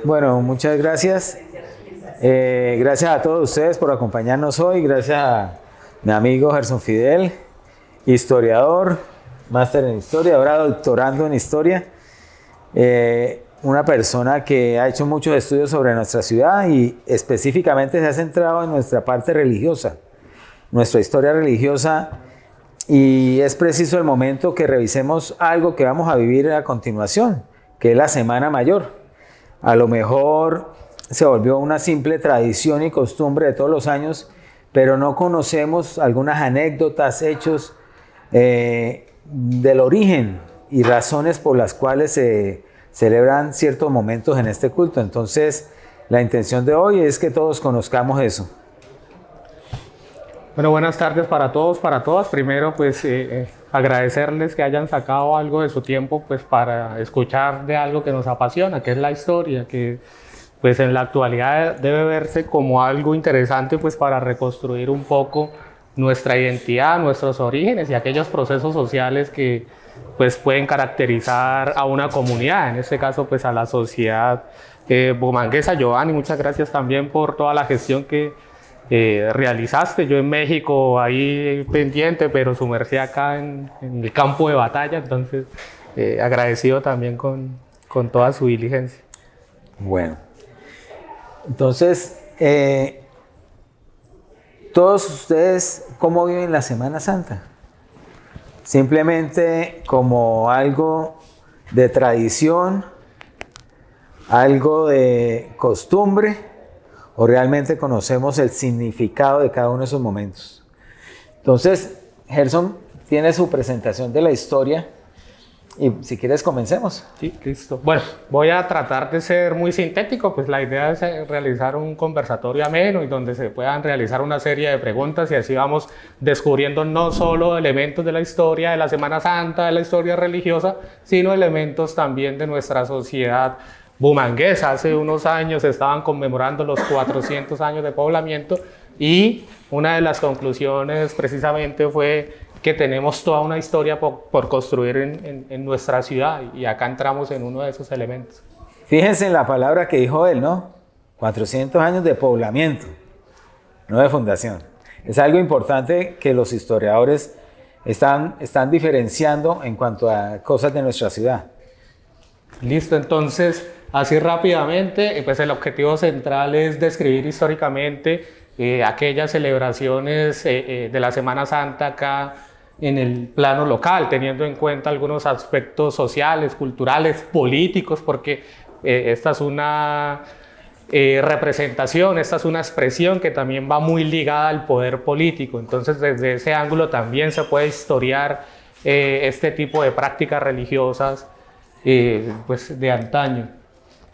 Bueno, muchas gracias. Gracias a todos ustedes por acompañarnos hoy. Gracias a mi amigo Gerson Fidel, historiador, máster en historia, ahora doctorando en historia. Una persona que ha hecho muchos estudios sobre nuestra ciudad y específicamente se ha centrado en nuestra parte religiosa, nuestra historia religiosa. Y es preciso el momento que revisemos algo que vamos a vivir a continuación, que es la Semana Mayor. A lo mejor se volvió una simple tradición y costumbre de todos los años, pero no conocemos algunas anécdotas, hechos del origen y razones por las cuales se celebran ciertos momentos en este culto. Entonces, la intención de hoy es que todos conozcamos eso. Bueno, buenas tardes para todos, para todas. Primero, pues agradecerles que hayan sacado algo de su tiempo pues para escuchar de algo que nos apasiona, que es la historia, que pues en la actualidad debe verse como algo interesante pues para reconstruir un poco nuestra identidad, nuestros orígenes y aquellos procesos sociales que pues pueden caracterizar a una comunidad, en este caso pues a la sociedad bumanguesa. Giovanni, muchas gracias también por toda la gestión que realizaste. Yo en México ahí pendiente, pero sumergí acá en el campo de batalla, entonces agradecido también con toda su diligencia. Bueno, entonces, todos ustedes, ¿cómo viven la Semana Santa? Simplemente como algo de tradición, algo de costumbre, o realmente conocemos el significado de cada uno de esos momentos. Entonces, Gerson tiene su presentación de la historia y si quieres comencemos. Sí, listo. Bueno, voy a tratar de ser muy sintético, pues la idea es realizar un conversatorio ameno y donde se puedan realizar una serie de preguntas y así vamos descubriendo no solo elementos de la historia de la Semana Santa, de la historia religiosa, sino elementos también de nuestra sociedad bumanguesa. Hace unos años estaban conmemorando los 400 años de poblamiento y una de las conclusiones precisamente fue que tenemos toda una historia por construir en nuestra ciudad y acá entramos en uno de esos elementos. Fíjense en la palabra que dijo él, ¿no? 400 años de poblamiento, no de fundación. Es algo importante que los historiadores están diferenciando en cuanto a cosas de nuestra ciudad. Listo, entonces, así rápidamente, pues el objetivo central es describir históricamente aquellas celebraciones de la Semana Santa acá en el plano local, teniendo en cuenta algunos aspectos sociales, culturales, políticos, porque esta es una representación, esta es una expresión que también va muy ligada al poder político. Entonces, desde ese ángulo también se puede historiar este tipo de prácticas religiosas pues de antaño.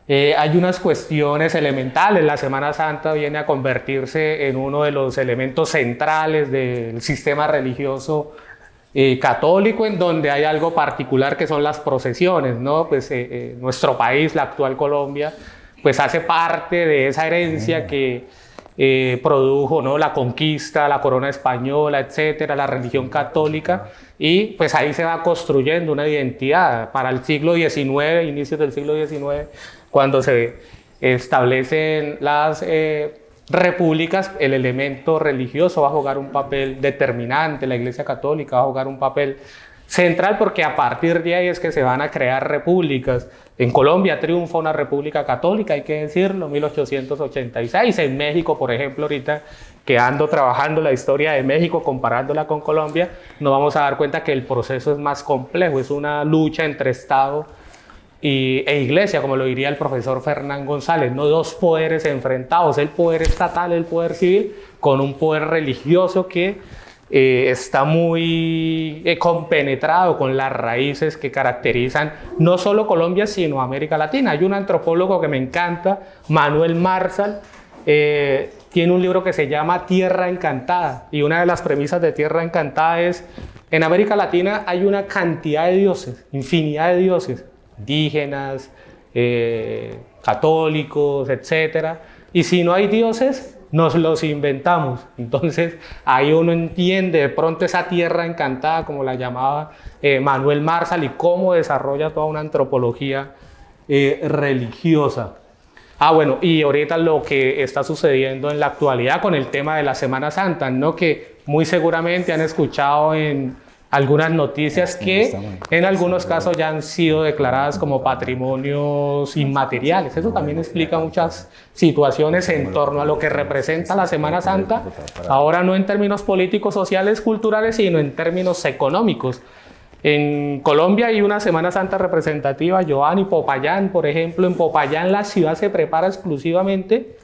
Hay unas cuestiones elementales. La Semana Santa viene a convertirse en uno de los elementos centrales del sistema religioso católico, en donde hay algo particular que son las procesiones, ¿no? Pues nuestro país, la actual Colombia, pues hace parte de esa herencia que produjo, ¿no? La conquista, la corona española, etcétera, la religión católica, y pues ahí se va construyendo una identidad. Para el siglo XIX, inicios del siglo XIX, cuando se establecen las repúblicas, el elemento religioso va a jugar un papel determinante, la Iglesia Católica va a jugar un papel central, porque a partir de ahí es que se van a crear repúblicas. En Colombia triunfa una república católica, hay que decirlo, 1886. En México, por ejemplo, ahorita que ando trabajando la historia de México, comparándola con Colombia, nos vamos a dar cuenta que el proceso es más complejo, es una lucha entre Estado e Iglesia, como lo diría el profesor Fernán González, no dos poderes enfrentados, el poder estatal, el poder civil, con un poder religioso que está muy compenetrado con las raíces que caracterizan no solo Colombia, sino América Latina. Hay un antropólogo que me encanta, Manuel Marsal, tiene un libro que se llama Tierra Encantada, y una de las premisas de Tierra Encantada es: en América Latina hay una cantidad de dioses, infinidad de dioses, indígenas, católicos, etcétera, y si no hay dioses, nos los inventamos. Entonces ahí uno entiende de pronto esa tierra encantada, como la llamaba Manuel Marsal, y cómo desarrolla toda una antropología religiosa. Bueno, y ahorita lo que está sucediendo en la actualidad con el tema de la Semana Santa, ¿no? Que muy seguramente han escuchado en algunas noticias que en algunos casos ya han sido declaradas como patrimonios inmateriales. Eso también explica muchas situaciones en torno a lo que representa la Semana Santa, ahora no en términos políticos, sociales, culturales, sino en términos económicos. En Colombia hay una Semana Santa representativa, Giovanni, Popayán, por ejemplo. En Popayán la ciudad se prepara exclusivamente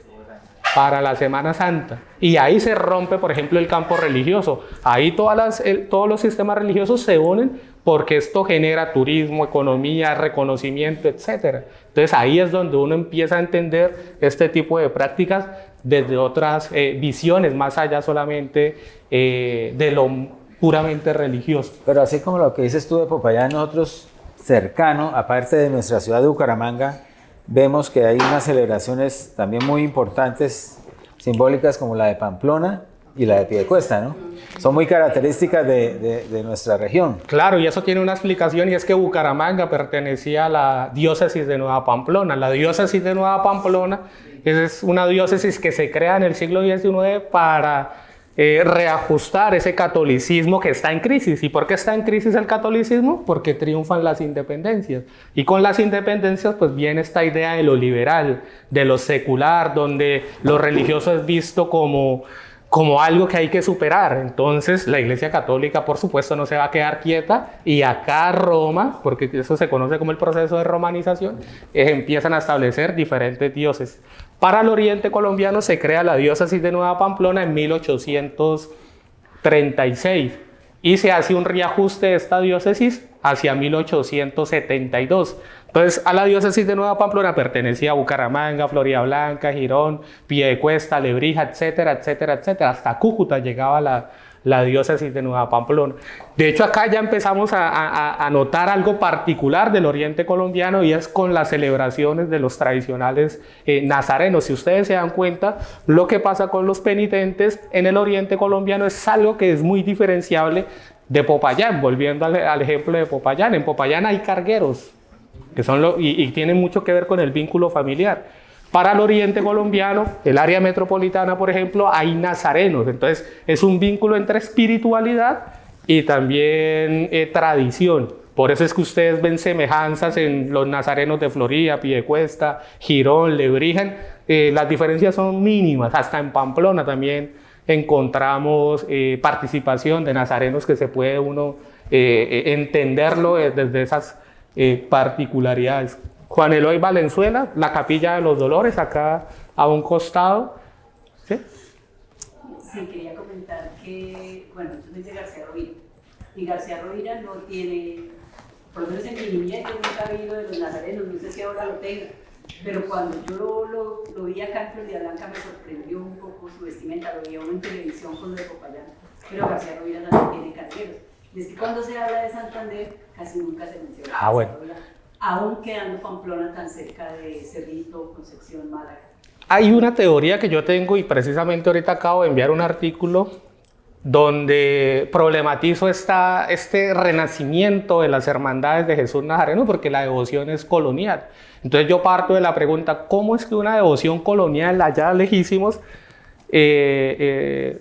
para la Semana Santa. Y ahí se rompe, por ejemplo, el campo religioso. Ahí todos los sistemas religiosos se unen porque esto genera turismo, economía, reconocimiento, etc. Entonces ahí es donde uno empieza a entender este tipo de prácticas desde otras visiones, más allá solamente de lo puramente religioso. Pero así como lo que dices tú de Popayán, nosotros cercano, aparte de nuestra ciudad de Bucaramanga, vemos que hay unas celebraciones también muy importantes, simbólicas, como la de Pamplona y la de Piedecuesta, ¿no? Son muy características de nuestra región. Claro, y eso tiene una explicación, y es que Bucaramanga pertenecía a la diócesis de Nueva Pamplona. La diócesis de Nueva Pamplona es una diócesis que se crea en el siglo XIX para reajustar ese catolicismo que está en crisis. ¿Y por qué está en crisis el catolicismo? Porque triunfan las independencias. Y con las independencias pues viene esta idea de lo liberal, de lo secular, donde lo religioso es visto como algo que hay que superar. Entonces la Iglesia Católica, por supuesto, no se va a quedar quieta, y acá Roma, porque eso se conoce como el proceso de romanización, empiezan a establecer diferentes diócesis. Para el oriente colombiano se crea la diócesis de Nueva Pamplona en 1836 y se hace un reajuste de esta diócesis hacia 1872. Entonces, a la diócesis de Nueva Pamplona pertenecía Bucaramanga, Floridablanca, Girón, Piedecuesta, Lebrija, etcétera, etcétera, etcétera. Hasta Cúcuta llegaba la diócesis de Nueva Pamplona. De hecho, acá ya empezamos a notar algo particular del oriente colombiano, y es con las celebraciones de los tradicionales nazarenos. Si ustedes se dan cuenta, lo que pasa con los penitentes en el oriente colombiano es algo que es muy diferenciable de Popayán. Volviendo al ejemplo de Popayán, en Popayán hay cargueros, que son y tienen mucho que ver con el vínculo familiar. Para el oriente colombiano, el área metropolitana, por ejemplo, hay nazarenos. Entonces, es un vínculo entre espiritualidad y también tradición. Por eso es que ustedes ven semejanzas en los nazarenos de Florida, Piedecuesta, Girón, Lebrija. Las diferencias son mínimas. Hasta en Pamplona también encontramos participación de nazarenos que se puede uno entenderlo desde esas particularidades. Juan Eloy Valenzuela, la Capilla de los Dolores, acá a un costado. ¿Sí? Sí, quería comentar que, bueno, yo soy de García Rovira, y García Rovira no tiene, por lo menos en mi niñez, yo nunca vi lo de los nazarenos, no sé si ahora lo tenga, pero cuando yo lo vi acá en Floridablanca me sorprendió un poco su vestimenta, lo vi en televisión con lo de Popayán, pero García Rovira también tiene cargueros. Y es que cuando se habla de Santander, casi nunca se menciona Bueno. Rovira, aún quedando Pamplona tan cerca de Cerrito, Concepción, Málaga. Hay una teoría que yo tengo, y precisamente ahorita acabo de enviar un artículo donde problematizo este renacimiento de las hermandades de Jesús Nazareno, porque la devoción es colonial. Entonces yo parto de la pregunta, ¿cómo es que una devoción colonial allá lejísimos se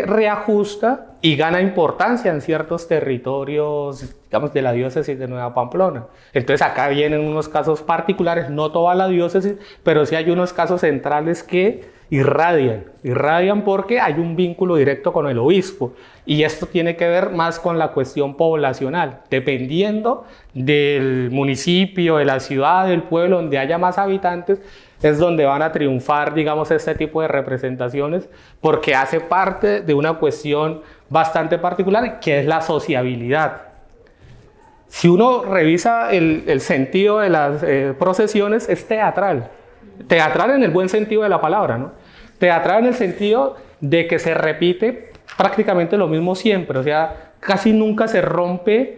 reajusta y gana importancia en ciertos territorios, digamos, de la diócesis de Nueva Pamplona? Entonces acá vienen unos casos particulares, no toda la diócesis, pero sí hay unos casos centrales que irradian porque hay un vínculo directo con el obispo, y esto tiene que ver más con la cuestión poblacional. Dependiendo del municipio, de la ciudad, del pueblo donde haya más habitantes, es donde van a triunfar, digamos, este tipo de representaciones, porque hace parte de una cuestión bastante particular, que es la sociabilidad. Si uno revisa el sentido de las procesiones, es teatral. Teatral en el buen sentido de la palabra, ¿no? Teatral en el sentido de que se repite prácticamente lo mismo siempre, o sea, casi nunca se rompe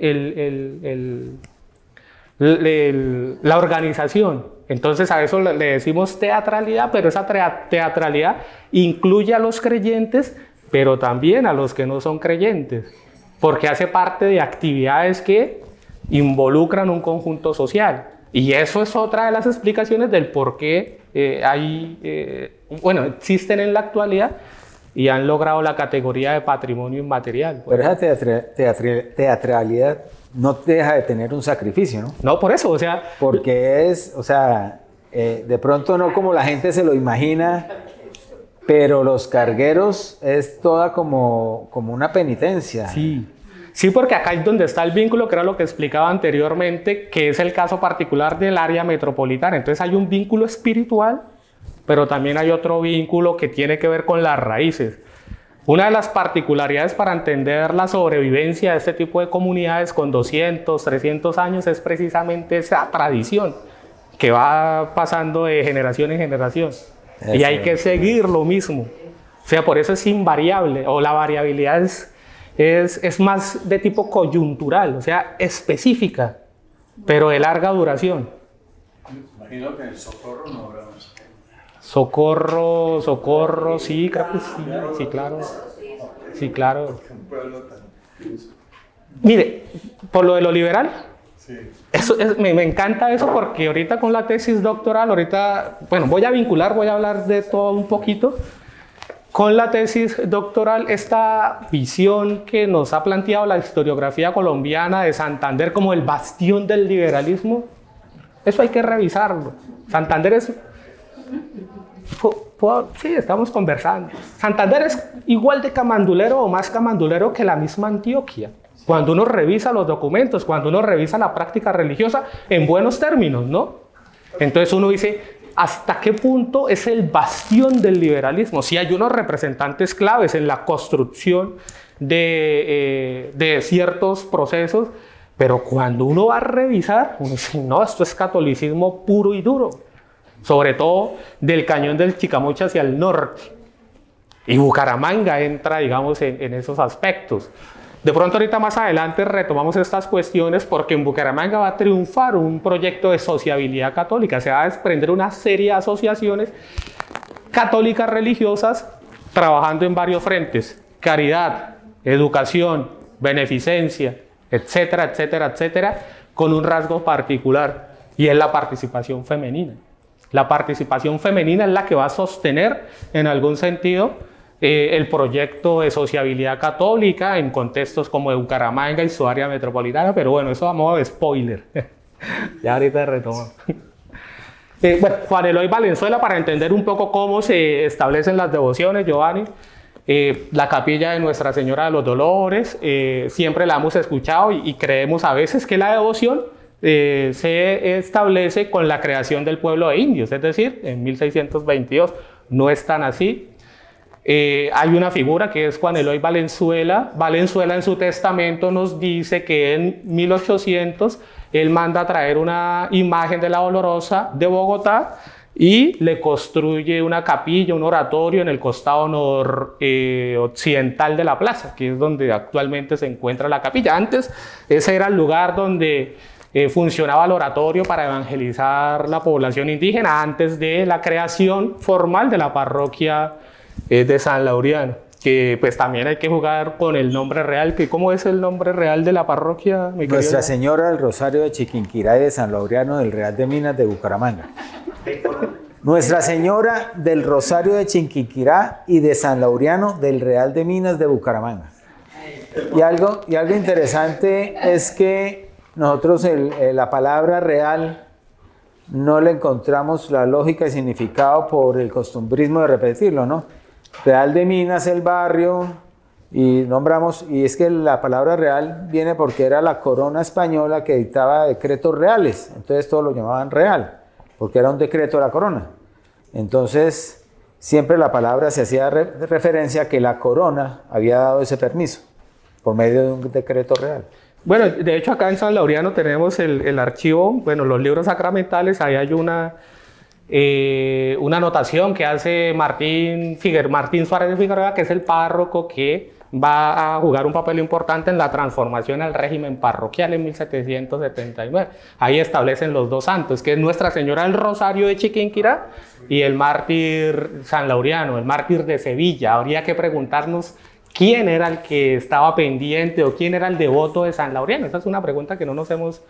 la organización. Entonces a eso le decimos teatralidad, pero esa teatralidad incluye a los creyentes, pero también a los que no son creyentes, porque hace parte de actividades que involucran un conjunto social. Y eso es otra de las explicaciones del por qué existen en la actualidad y han logrado la categoría de patrimonio inmaterial. Pero esa teatralidad no deja de tener un sacrificio, ¿no? No, por eso, o sea... Porque de pronto no como la gente se lo imagina, pero los cargueros es toda como una penitencia. Sí, porque acá es donde está el vínculo, que era lo que explicaba anteriormente, que es el caso particular del área metropolitana. Entonces hay un vínculo espiritual, pero también hay otro vínculo que tiene que ver con las raíces. Una de las particularidades para entender la sobrevivencia de este tipo de comunidades con 200, 300 años es precisamente esa tradición que va pasando de generación en generación. Y hay que seguir lo mismo. O sea, por eso es invariable, o la variabilidad es más de tipo coyuntural, o sea, específica, pero de larga duración. Imagino que en el Socorro no habrá más. Socorro, sí, creo que sí, sí, claro. Sí, claro. Un pueblo tan... Mire, por lo de lo liberal, Sí. me encanta eso porque ahorita con la tesis doctoral, voy a hablar de todo un poquito. Con la tesis doctoral, esta visión que nos ha planteado la historiografía colombiana de Santander como el bastión del liberalismo, eso hay que revisarlo. Santander es... Sí, estamos conversando. Santander es igual de camandulero o más camandulero que la misma Antioquia. Cuando uno revisa los documentos, cuando uno revisa la práctica religiosa, en buenos términos, ¿no? Entonces uno dice... ¿Hasta qué punto es el bastión del liberalismo? Sí hay unos representantes claves en la construcción de ciertos procesos, pero cuando uno va a revisar, uno dice, no, esto es catolicismo puro y duro, sobre todo del cañón del Chicamocha hacia el norte. Y Bucaramanga entra, digamos, en esos aspectos. De pronto ahorita más adelante retomamos estas cuestiones porque en Bucaramanga va a triunfar un proyecto de sociabilidad católica, se va a desprender una serie de asociaciones católicas religiosas trabajando en varios frentes: caridad, educación, beneficencia, etcétera, etcétera, etcétera, con un rasgo particular y es la participación femenina. La participación femenina es la que va a sostener en algún sentido el proyecto de sociabilidad católica en contextos como de Bucaramanga y su área metropolitana, pero bueno, eso a modo de spoiler. Ya ahorita retomamos. Juan Eloy Valenzuela, para entender un poco cómo se establecen las devociones, Giovanni, la capilla de Nuestra Señora de los Dolores, siempre la hemos escuchado y creemos a veces que la devoción se establece con la creación del pueblo de indios, es decir, en 1622. No es tan así. Hay una figura que es Juan Eloy Valenzuela. Valenzuela en su testamento nos dice que en 1800 él manda a traer una imagen de la Dolorosa de Bogotá y le construye una capilla, un oratorio en el costado occidental de la plaza, que es donde actualmente se encuentra la capilla. Antes ese era el lugar donde funcionaba el oratorio para evangelizar la población indígena, antes de la creación formal de la parroquia de San Laureano, que pues también hay que jugar con el nombre real. ¿Cómo es el nombre real de la parroquia? Nuestra Señora del Rosario de Chiquinquirá y de San Laureano del Real de Minas de Bucaramanga. Nuestra Señora del Rosario de Chiquinquirá y de San Laureano del Real de Minas de Bucaramanga. Y algo interesante es que nosotros la palabra real no le encontramos la lógica y significado por el costumbrismo de repetirlo, ¿no? Real de Minas, el barrio, y nombramos, y es que la palabra real viene porque era la corona española que dictaba decretos reales, entonces todos lo llamaban real, porque era un decreto de la corona. Entonces, siempre la palabra se hacía referencia a que la corona había dado ese permiso, por medio de un decreto real. Bueno, de hecho acá en San Laureano tenemos el archivo, los libros sacramentales, ahí hay una anotación que hace Martín Suárez de Figueroa, que es el párroco que va a jugar un papel importante en la transformación al régimen parroquial en 1779. Ahí establecen los dos santos, que es Nuestra Señora del Rosario de Chiquinquirá y el mártir San Laureano, el mártir de Sevilla. Habría que preguntarnos quién era el que estaba pendiente o quién era el devoto de San Laureano. Esa es una pregunta que no nos hemos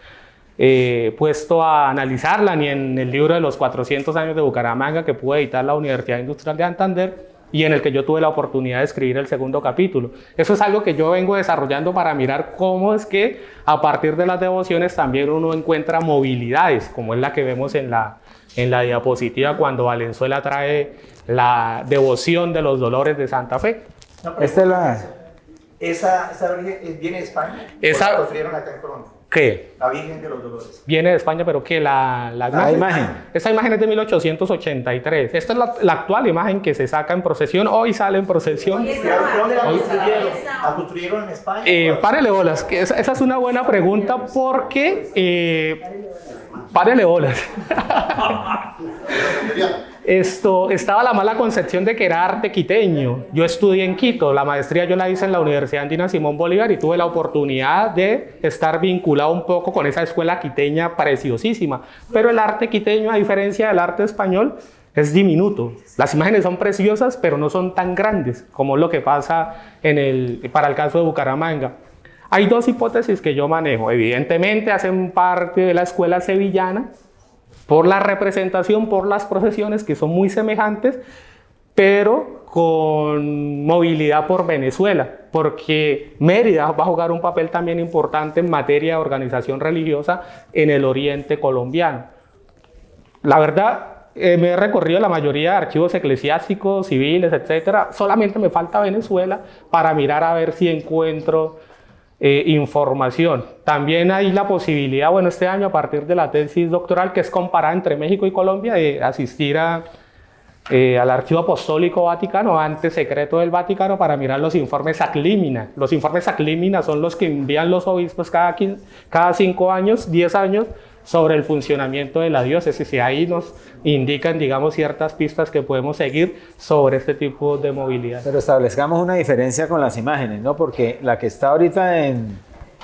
puesto a analizarla, ni en el libro de los 400 años de Bucaramanga que pudo editar la Universidad Industrial de Santander y en el que yo tuve la oportunidad de escribir el segundo capítulo. Eso es algo que yo vengo desarrollando para mirar cómo es que a partir de las devociones también uno encuentra movilidades, como es la que vemos en la diapositiva cuando Valenzuela trae la devoción de los dolores de Santa Fe. No, pero Esta es la... esa Virgen viene de España. Esa- ¿O la construyeron acá en Colombia? ¿Qué? La Virgen de los Dolores. Viene de España, pero que la imagen. Esta imagen es de 1883. Esta es la actual imagen que se saca en procesión. Hoy sale en procesión. ¿Dónde la construyeron? ¿La construyeron en España? Párele bolas, que esa es una buena pregunta porque... párele bolas. Estaba la mala concepción de que era arte quiteño. Yo estudié en Quito, la maestría yo la hice en la Universidad Andina Simón Bolívar y tuve la oportunidad de estar vinculado un poco con esa escuela quiteña preciosísima. Pero el arte quiteño, a diferencia del arte español, es diminuto. Las imágenes son preciosas, pero no son tan grandes como lo que pasa para el caso de Bucaramanga. Hay dos hipótesis que yo manejo. Evidentemente hacen parte de la escuela sevillana, por la representación, por las procesiones que son muy semejantes, pero con movilidad por Venezuela, porque Mérida va a jugar un papel también importante en materia de organización religiosa en el oriente colombiano. La verdad, me he recorrido la mayoría de archivos eclesiásticos, civiles, etcétera. Solamente me falta Venezuela para mirar a ver si encuentro información. También hay la posibilidad, bueno, este año a partir de la tesis doctoral que es comparada entre México y Colombia, de asistir al Archivo Apostólico Vaticano, antes secreto del Vaticano, para mirar los informes Aclímina. Los informes Aclímina son los que envían los obispos cada 5 años, 10 años, sobre el funcionamiento de la diócesis, y ahí nos indican, digamos, ciertas pistas que podemos seguir sobre este tipo de movilidad. Pero establezcamos una diferencia con las imágenes, ¿no? Porque la que está ahorita en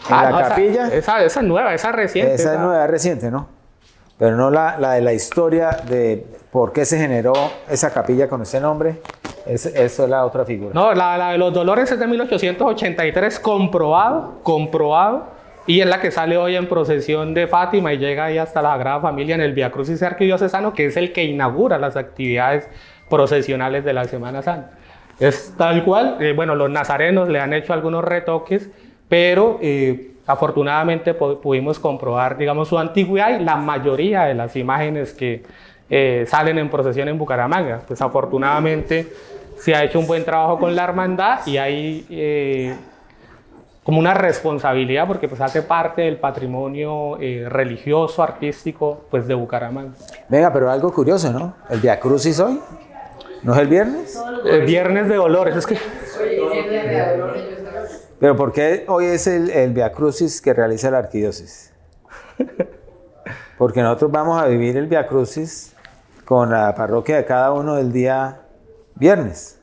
la no, capilla... Esa es nueva, esa es reciente. Esa es nueva, reciente, ¿no? Pero no la de la historia de por qué se generó esa capilla con ese nombre. Eso es la otra figura. No, la de los dolores es de 1883, comprobado. Y es la que sale hoy en procesión de Fátima y llega ahí hasta la Sagrada Familia en el Vía Crucis Arquidiocesano, que es el que inaugura las actividades procesionales de la Semana Santa. Es tal cual, bueno, los nazarenos le han hecho algunos retoques, pero afortunadamente pudimos comprobar, digamos, su antigüedad y la mayoría de las imágenes que salen en procesión en Bucaramanga. Pues afortunadamente se ha hecho un buen trabajo con la hermandad y hay como una responsabilidad porque pues hace parte del patrimonio religioso, artístico, pues de Bucaramanga. Venga, pero algo curioso, ¿no? ¿El Via Crucis hoy? ¿No es el viernes? Viernes de Dolores, es que... Pero ¿por qué hoy es el Via Crucis que realiza la arquidiócesis? Porque nosotros vamos a vivir el Via Crucis con la parroquia de cada uno del día viernes,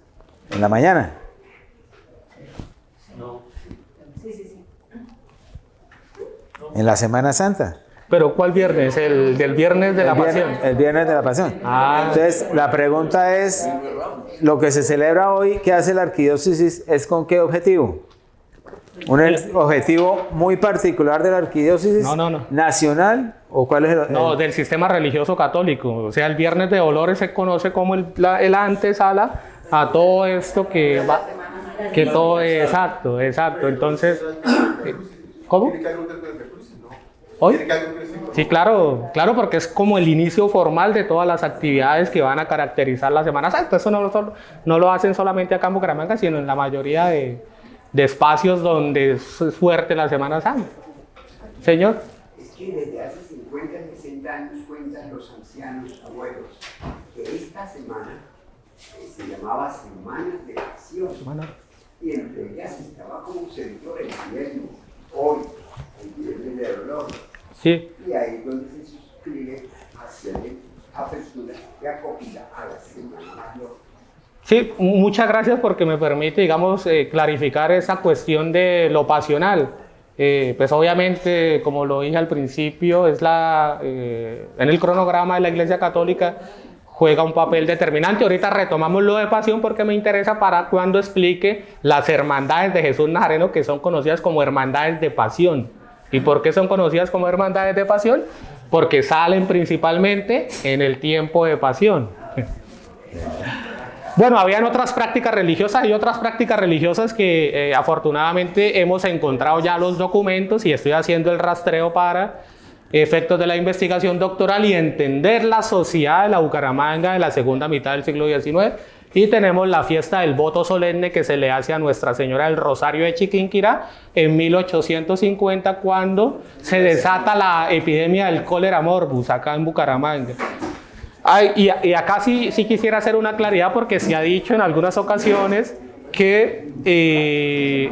en la mañana. En la Semana Santa. ¿Pero cuál viernes? ¿El del viernes de la Pasión? El viernes de la Pasión. Entonces, la pregunta es, lo que se celebra hoy, ¿qué hace la arquidiócesis? ¿Es con qué objetivo? ¿Un objetivo muy particular de la arquidiócesis? No. ¿Nacional? ¿O cuál es el...? No, del sistema religioso católico. O sea, el viernes de Dolores se conoce como el antesala a todo esto que va... Que todo... Exacto. Entonces... ¿Cómo? ¿Hoy? Sí, claro, porque es como el inicio formal de todas las actividades que van a caracterizar la Semana Santa. Eso no lo hacen solamente acá en Bucaramanga, sino en la mayoría de espacios donde es fuerte la Semana Santa. Señor. Es que desde hace 50, 60 años cuentan los ancianos abuelos que esta semana se llamaba Semana de Pasión. Y entre ellas estaba como sector el viernes, hoy, el viernes de dolor. Sí. Y ahí es donde se suscribe hacia la apertura y acogida a la Semana Mayor. Sí, muchas gracias porque me permite, digamos, clarificar esa cuestión de lo pasional. Pues obviamente, como lo dije al principio, es en el cronograma de la Iglesia Católica juega un papel determinante. Ahorita retomamos lo de pasión porque me interesa para cuando explique las hermandades de Jesús Nazareno, que son conocidas como hermandades de pasión. ¿Y por qué son conocidas como hermandades de pasión? Porque salen principalmente en el tiempo de pasión. Bueno, habían otras prácticas religiosas y otras prácticas religiosas que afortunadamente hemos encontrado ya los documentos y estoy haciendo el rastreo para efectos de la investigación doctoral y entender la sociedad de la Bucaramanga de la segunda mitad del siglo XIX. Y tenemos la fiesta del voto solemne que se le hace a Nuestra Señora del Rosario de Chiquinquirá en 1850, cuando se desata la epidemia del cólera morbus acá en Bucaramanga. Y acá sí quisiera hacer una claridad, porque se ha dicho en algunas ocasiones que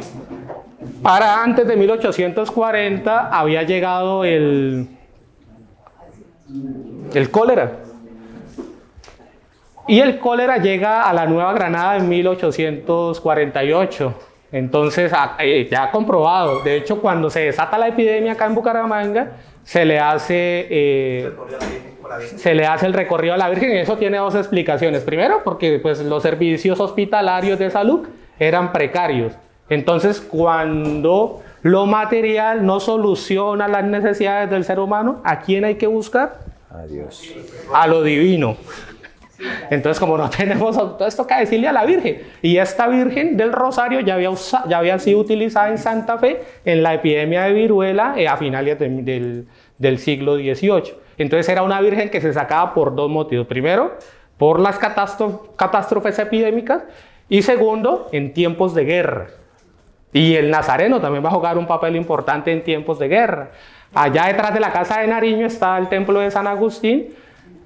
para antes de 1840 había llegado el cólera. Y el cólera llega a la Nueva Granada en 1848. Entonces, ya comprobado. De hecho, cuando se desata la epidemia acá en Bucaramanga, se le hace el recorrido a la Virgen, y eso tiene dos explicaciones. Primero, porque pues, los servicios hospitalarios de salud eran precarios. Entonces, cuando lo material no soluciona las necesidades del ser humano, ¿a quién hay que buscar? A Dios. A lo divino. Entonces, como no tenemos, entonces toca decirle a la Virgen. Y esta Virgen del Rosario ya había sido utilizada en Santa Fe en la epidemia de viruela a finales del siglo XVIII. Entonces era una Virgen que se sacaba por dos motivos. Primero, por las catástrofes epidémicas, y segundo, en tiempos de guerra. Y el Nazareno también va a jugar un papel importante en tiempos de guerra. Allá detrás de la casa de Nariño está el templo de San Agustín,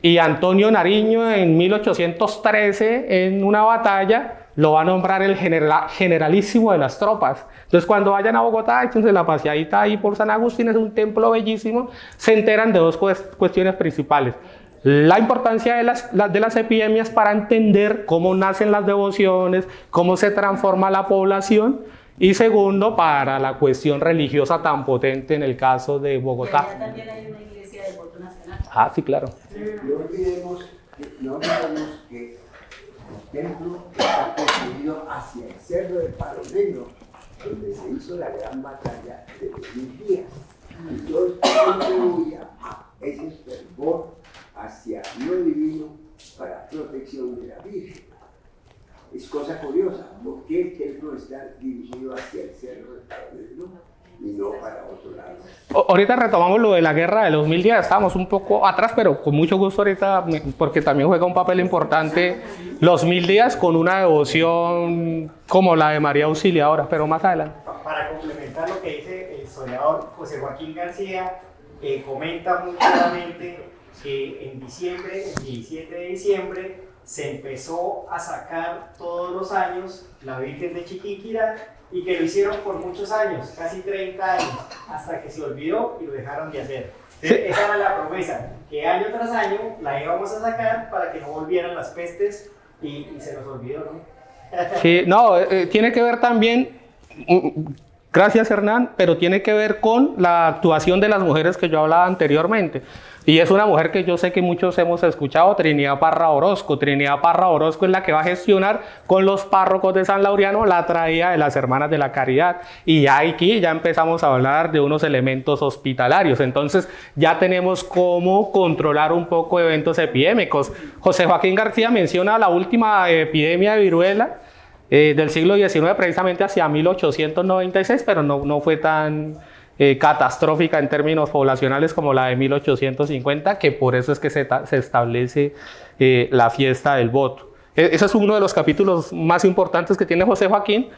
y Antonio Nariño en 1813 en una batalla lo va a nombrar el generalísimo de las tropas. Entonces cuando vayan a Bogotá, échense la paseadita ahí por San Agustín, es un templo bellísimo, se enteran de dos cuestiones principales. La importancia de las epidemias para entender cómo nacen las devociones, cómo se transforma la población, y segundo, para la cuestión religiosa tan potente en el caso de Bogotá. Y allá también hay una iglesia del voto nacional. Ah, sí, claro. No olvidemos que el templo está construido hacia el Cerro del Palo Negro, donde se hizo la gran batalla de los 1000 días. Y todo esto contribuye a ese fervor hacia lo divino para protección de la Virgen. Es cosa curiosa, ¿por qué el templo está dirigido hacia el Cerro del Palo Negro y no para otro lado? Ahorita retomamos lo de la guerra de los 1000 días, estábamos un poco atrás, pero con mucho gusto ahorita, porque también juega un papel importante los 1000 días con una devoción como la de María Auxiliadora, pero más adelante. Para complementar lo que dice el historiador José Joaquín García, comenta muy claramente que en diciembre, el 17 de diciembre, se empezó a sacar todos los años la Virgen de Chiquinquirá, y que lo hicieron por muchos años, casi 30 años, hasta que se olvidó y lo dejaron de hacer. Sí. Esa era la promesa, que año tras año la íbamos a sacar para que no volvieran las pestes, y se nos olvidó, ¿no? Sí, no, tiene que ver también, gracias Hernán, pero tiene que ver con la actuación de las mujeres que yo hablaba anteriormente. Y es una mujer que yo sé que muchos hemos escuchado, Trinidad Parra Orozco. Trinidad Parra Orozco es la que va a gestionar con los párrocos de San Laureano la traída de las Hermanas de la Caridad. Y aquí ya empezamos a hablar de unos elementos hospitalarios. Entonces ya tenemos cómo controlar un poco eventos epidémicos. José Joaquín García menciona la última epidemia de viruela del siglo XIX, precisamente hacia 1896, pero no fue tan catastrófica en términos poblacionales como la de 1850, que por eso es que se establece la fiesta del voto. Ese es uno de los capítulos más importantes que tiene José Joaquín,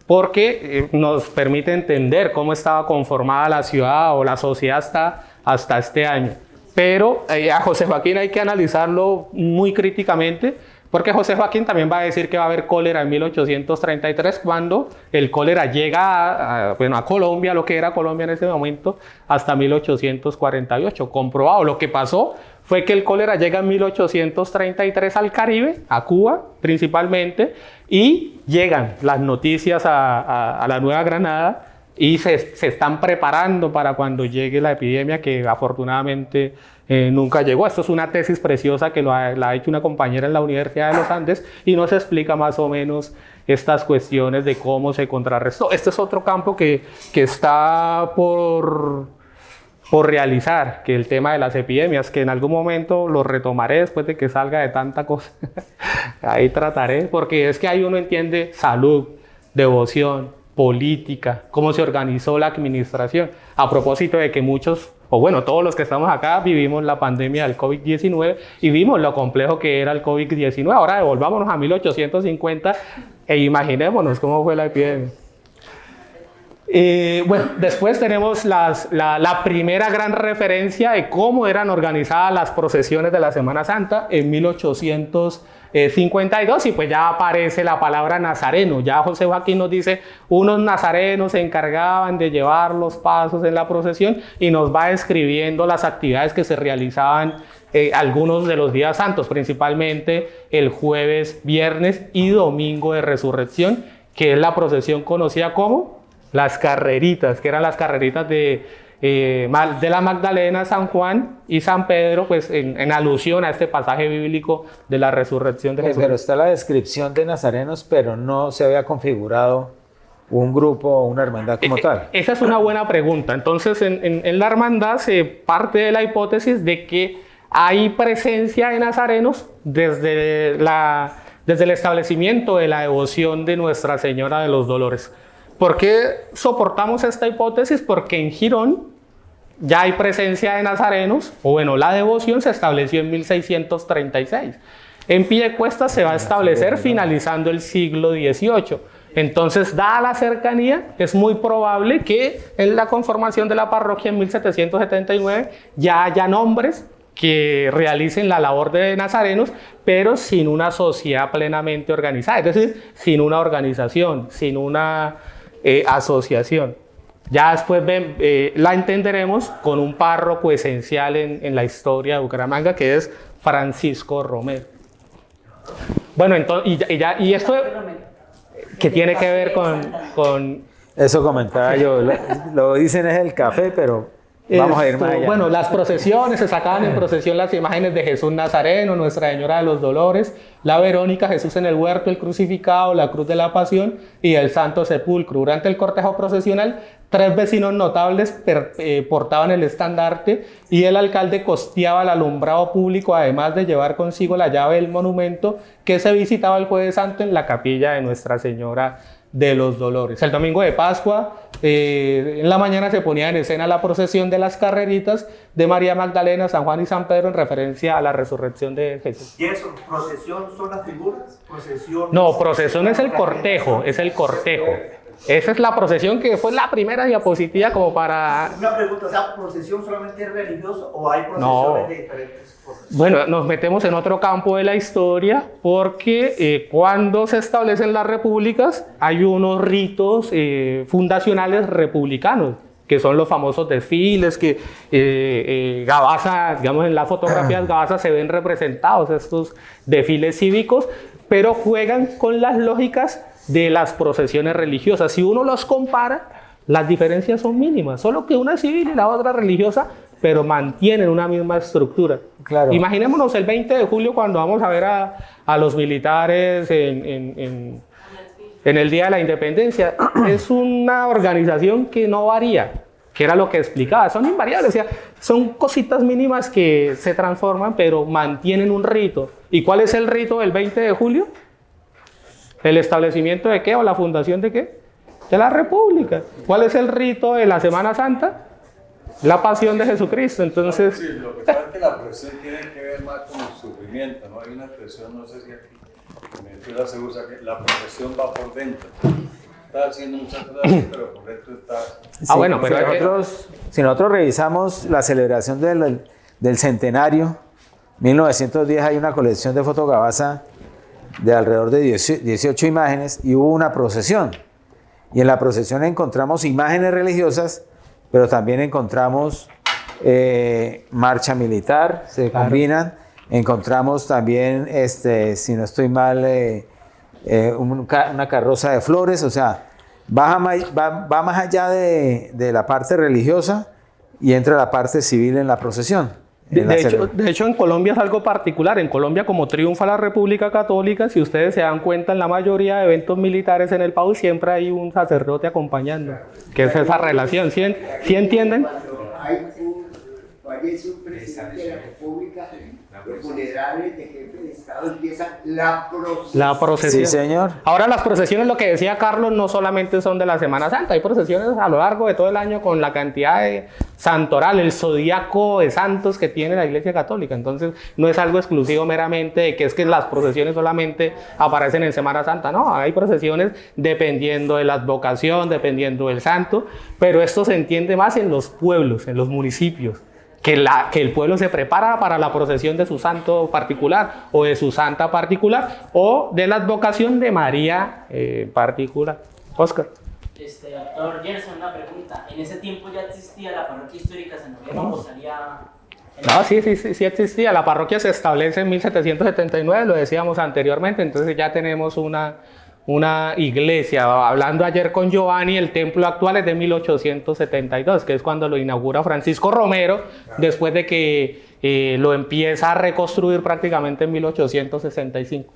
porque nos permite entender cómo estaba conformada la ciudad o la sociedad hasta este año. Pero a José Joaquín hay que analizarlo muy críticamente, porque José Joaquín también va a decir que va a haber cólera en 1833, cuando el cólera llega a Colombia, lo que era Colombia en ese momento, hasta 1848. Comprobado, lo que pasó fue que el cólera llega en 1833 al Caribe, a Cuba principalmente, y llegan las noticias a la Nueva Granada, y se están preparando para cuando llegue la epidemia, que afortunadamente nunca llegó. Esto es una tesis preciosa que la ha hecho una compañera en la Universidad de los Andes, y nos explica más o menos estas cuestiones de cómo se contrarrestó. Este es otro campo que está por realizar, que el tema de las epidemias, que en algún momento lo retomaré después de que salga de tanta cosa. Ahí trataré, porque es que ahí uno entiende salud, devoción, política, cómo se organizó la administración. A propósito de que muchos, o bueno, todos los que estamos acá vivimos la pandemia del COVID-19 y vimos lo complejo que era el COVID-19. Ahora devolvámonos a 1850 e imaginémonos cómo fue la epidemia. Bueno, después tenemos la primera gran referencia de cómo eran organizadas las procesiones de la Semana Santa en 1852 y pues ya aparece la palabra nazareno. Ya José Joaquín nos dice, unos nazarenos se encargaban de llevar los pasos en la procesión y nos va describiendo las actividades que se realizaban algunos de los días santos, principalmente el jueves, viernes y domingo de resurrección, que es la procesión conocida como las carreritas, que eran las carreritas de la Magdalena, San Juan y San Pedro, pues en alusión a este pasaje bíblico de la resurrección de Jesús. Pero está la descripción de nazarenos, pero no se había configurado un grupo o una hermandad como tal. Esa es una buena pregunta. Entonces, en la hermandad se parte de la hipótesis de que hay presencia de nazarenos desde el establecimiento de la devoción de Nuestra Señora de los Dolores. ¿Por qué soportamos esta hipótesis? Porque en Girón ya hay presencia de nazarenos, o bueno, la devoción se estableció en 1636. En Piedecuesta se va a establecer finalizando el siglo XVIII. Entonces, dada la cercanía, es muy probable que en la conformación de la parroquia en 1779 ya haya nombres que realicen la labor de nazarenos, pero sin una sociedad plenamente organizada, es decir, sin una organización, sin una asociación. Ya después la entenderemos con un párroco esencial en la historia de Bucaramanga, que es Francisco Romero. Bueno, entonces, y esto que tiene que ver con... Eso comentaba yo, lo dicen es el café, pero vamos a ir más allá. Bueno, las procesiones, se sacaban en procesión las imágenes de Jesús Nazareno, Nuestra Señora de los Dolores, la Verónica, Jesús en el huerto, el crucificado, la cruz de la pasión y el Santo Sepulcro. Durante el cortejo procesional, 3 vecinos notables portaban el estandarte y el alcalde costeaba el alumbrado público, además de llevar consigo la llave del monumento que se visitaba el Jueves Santo en la capilla de Nuestra Señora de los Dolores. El domingo de Pascua, en la mañana se ponía en escena la procesión de las carreritas de María Magdalena, San Juan y San Pedro en referencia a la resurrección de Jesús. ¿Y eso? ¿Procesión son las figuras? ¿Procesión? No, procesión es el cortejo, es el cortejo. Esa es la procesión que fue la primera diapositiva como para... Una pregunta, o sea, ¿procesión solamente es religioso o hay procesiones de diferentes cosas? Bueno, nos metemos en otro campo de la historia porque cuando se establecen las repúblicas hay unos ritos fundacionales republicanos, que son los famosos desfiles que Gabaza, digamos en las fotografías Gabaza se ven representados estos desfiles cívicos, pero juegan con las lógicas de las procesiones religiosas. Si uno los compara, las diferencias son mínimas, solo que una es civil y la otra religiosa, pero mantienen una misma estructura. Claro. Imaginémonos el 20 de julio cuando vamos a ver a los militares en el Día de la Independencia. Es una organización que no varía, que era lo que explicaba, son invariables, o sea, son cositas mínimas que se transforman, pero mantienen un rito. ¿Y cuál es el rito del 20 de julio? ¿El establecimiento de qué o la fundación de qué? De la República. ¿Cuál es el rito de la Semana Santa? La pasión de Jesucristo. Entonces... Sí, lo que pasa es que la presión tiene que ver más con el sufrimiento, ¿no? Hay una expresión, no sé si aquí en Venezuela se usa, que la profesión va por dentro. Está haciendo muchas cosas, pero por dentro está... Sí, bueno, pero si nosotros revisamos la celebración del centenario, 1910 hay una colección de fotos Gabaza de alrededor de 18 imágenes y hubo una procesión. Y en la procesión encontramos imágenes religiosas, pero también encontramos marcha militar, se combinan. Encontramos también, si no estoy mal, una carroza de flores, o sea, va más allá de la parte religiosa y entra la parte civil en la procesión. De hecho, en Colombia es algo particular. En Colombia, como triunfa la República Católica, si ustedes se dan cuenta, en la mayoría de eventos militares en el país siempre hay un sacerdote acompañando, que es esa relación. ¿Sí entienden? Fallece un presidente de la República, los funerales de jefe de Estado empiezan la procesión. La procesión. Sí, señor. Ahora las procesiones, lo que decía Carlos, no solamente son de la Semana Santa, hay procesiones a lo largo de todo el año con la cantidad de santoral, el zodíaco de santos que tiene la Iglesia Católica. Entonces no es algo exclusivo meramente de que es que las procesiones solamente aparecen en Semana Santa, no, hay procesiones dependiendo de la advocación, dependiendo del santo, pero esto se entiende más en los pueblos, en los municipios. Que el pueblo se prepara para la procesión de su santo particular o de su santa particular o de la advocación de María particular. Oscar. Doctor Gerson, una pregunta. ¿En ese tiempo ya existía la parroquia histórica San Noveno o salía...? No, sí existía. La parroquia se establece en 1779, lo decíamos anteriormente, entonces ya tenemos una iglesia. Hablando ayer con Giovanni, el templo actual es de 1872, que es cuando lo inaugura Francisco Romero, después de que lo empieza a reconstruir prácticamente en 1865.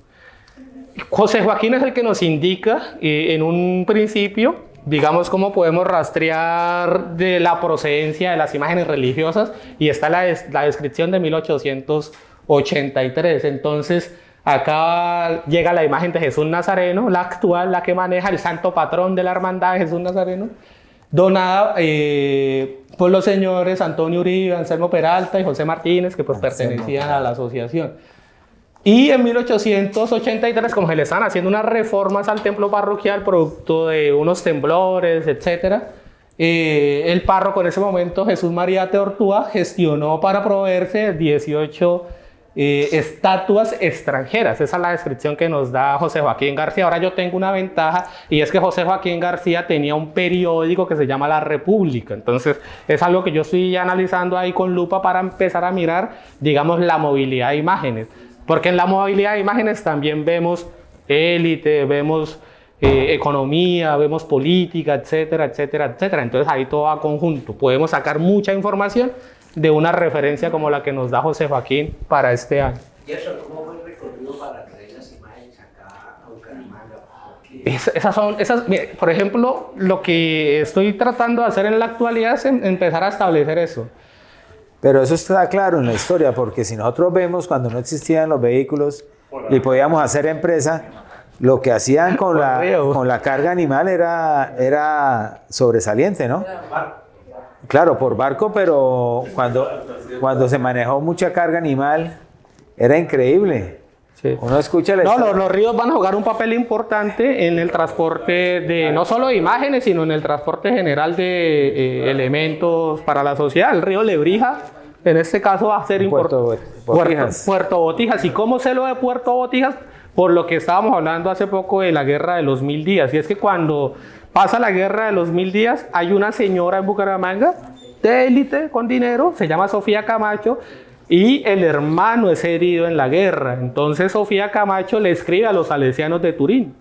José Joaquín es el que nos indica en un principio, digamos, cómo podemos rastrear de la procedencia de las imágenes religiosas, y está la descripción de 1883. Entonces, acá llega la imagen de Jesús Nazareno, la actual, la que maneja el santo patrón de la hermandad de Jesús Nazareno, donada por los señores Antonio Uribe, Anselmo Peralta y José Martínez, que pues pertenecían a la asociación. Y en 1883, como se le estaban haciendo unas reformas al templo parroquial, producto de unos temblores, etc., el párroco en ese momento, Jesús María Teortúa, gestionó para proveerse 18 estatuas extranjeras. Esa es la descripción que nos da José Joaquín García. Ahora yo tengo una ventaja, y es que José Joaquín García tenía un periódico que se llama La República. Entonces es algo que yo estoy analizando ahí con lupa para empezar a mirar, digamos, la movilidad de imágenes, porque en la movilidad de imágenes también vemos élite, vemos economía, vemos política, etcétera, etcétera, etcétera. Entonces ahí todo va conjunto. Podemos sacar mucha información de una referencia como la que nos da José Joaquín para este año. Gerson, ¿cómo fue el recorrido para traer las imágenes acá a Bucaramanga? Por ejemplo, lo que estoy tratando de hacer en la actualidad es empezar a establecer eso. Pero eso está claro en la historia, porque si nosotros vemos cuando no existían los vehículos y podíamos hacer empresa, lo que hacían con la carga animal era sobresaliente, ¿no? Claro, por barco, pero cuando se manejó mucha carga animal, era increíble. Sí. Uno escucha la No, los ríos van a jugar un papel importante en el transporte de no solo de imágenes, sino en el transporte general de elementos para la sociedad. El río Lebrija, en este caso, va a ser importante. Puerto Botijas. ¿Y cómo sé lo de Puerto Botijas? Por lo que estábamos hablando hace poco de la Guerra de los 1000 días. Y es que cuando pasa la Guerra de los 1000 días, hay una señora en Bucaramanga de élite con dinero, se llama Sofía Camacho, y el hermano es herido en la guerra. Entonces Sofía Camacho le escribe a los salesianos de Turín: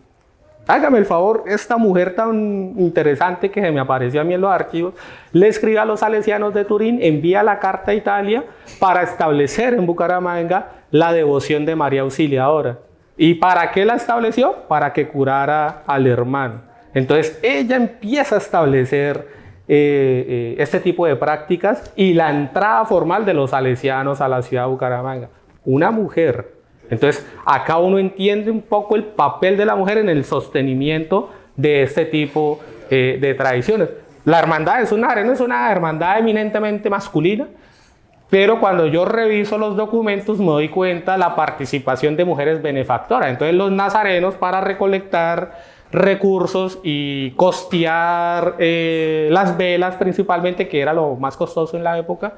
hágame el favor, esta mujer tan interesante que se me apareció a mí en los archivos, le escribe a los salesianos de Turín, envía la carta a Italia para establecer en Bucaramanga la devoción de María Auxiliadora. ¿Y para qué la estableció? Para que curara al hermano. Entonces ella empieza a establecer este tipo de prácticas y la entrada formal de los salesianos a la ciudad de Bucaramanga. Una mujer. Entonces acá uno entiende un poco el papel de la mujer en el sostenimiento de este tipo de tradiciones. La hermandad es una hermandad eminentemente masculina, pero cuando yo reviso los documentos me doy cuenta de la participación de mujeres benefactoras. Entonces los nazarenos, para recolectar recursos y costear las velas principalmente, que era lo más costoso en la época,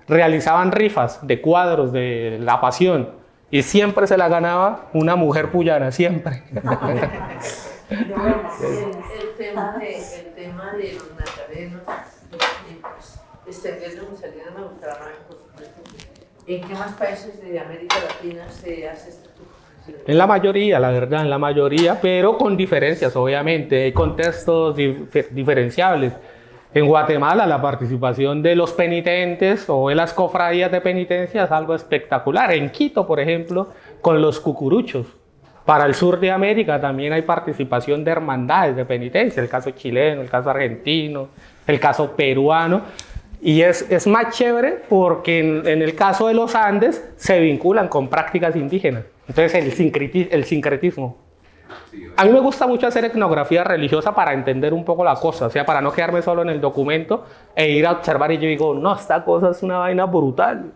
realizaban rifas de cuadros de la Pasión y siempre se la ganaba una mujer puyana, siempre. El tema de los nazarenos, extendiendo mi salida a Bucaramanga, por supuesto. ¿En qué más países de América Latina se hace esto? En la mayoría, la verdad, en la mayoría, pero con diferencias, obviamente. Hay contextos diferenciables. En Guatemala la participación de los penitentes o de las cofradías de penitencia es algo espectacular. En Quito, por ejemplo, con los cucuruchos. Para el sur de América también hay participación de hermandades de penitencia, el caso chileno, el caso argentino, el caso peruano. Y es más chévere porque en el caso de los Andes se vinculan con prácticas indígenas. Entonces el sincretismo. A mí me gusta mucho hacer etnografía religiosa para entender un poco la cosa, o sea, para no quedarme solo en el documento e ir a observar y yo digo, no, esta cosa es una vaina brutal.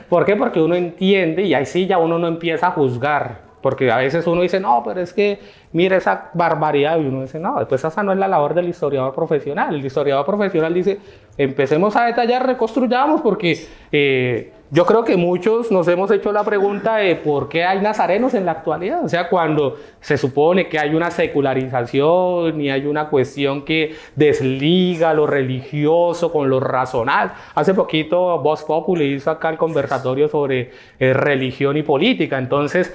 ¿Por qué? Porque uno entiende y ahí sí ya uno no empieza a juzgar. Porque a veces uno dice, no, pero es que mira esa barbaridad. Y uno dice, no, pues esa no es la labor del historiador profesional. El historiador profesional dice, empecemos a detallar, reconstruyamos, porque yo creo que muchos nos hemos hecho la pregunta de por qué hay nazarenos en la actualidad. O sea, cuando se supone que hay una secularización y hay una cuestión que desliga lo religioso con lo razonal. Hace poquito Vox Populi hizo acá el conversatorio sobre religión y política. Entonces,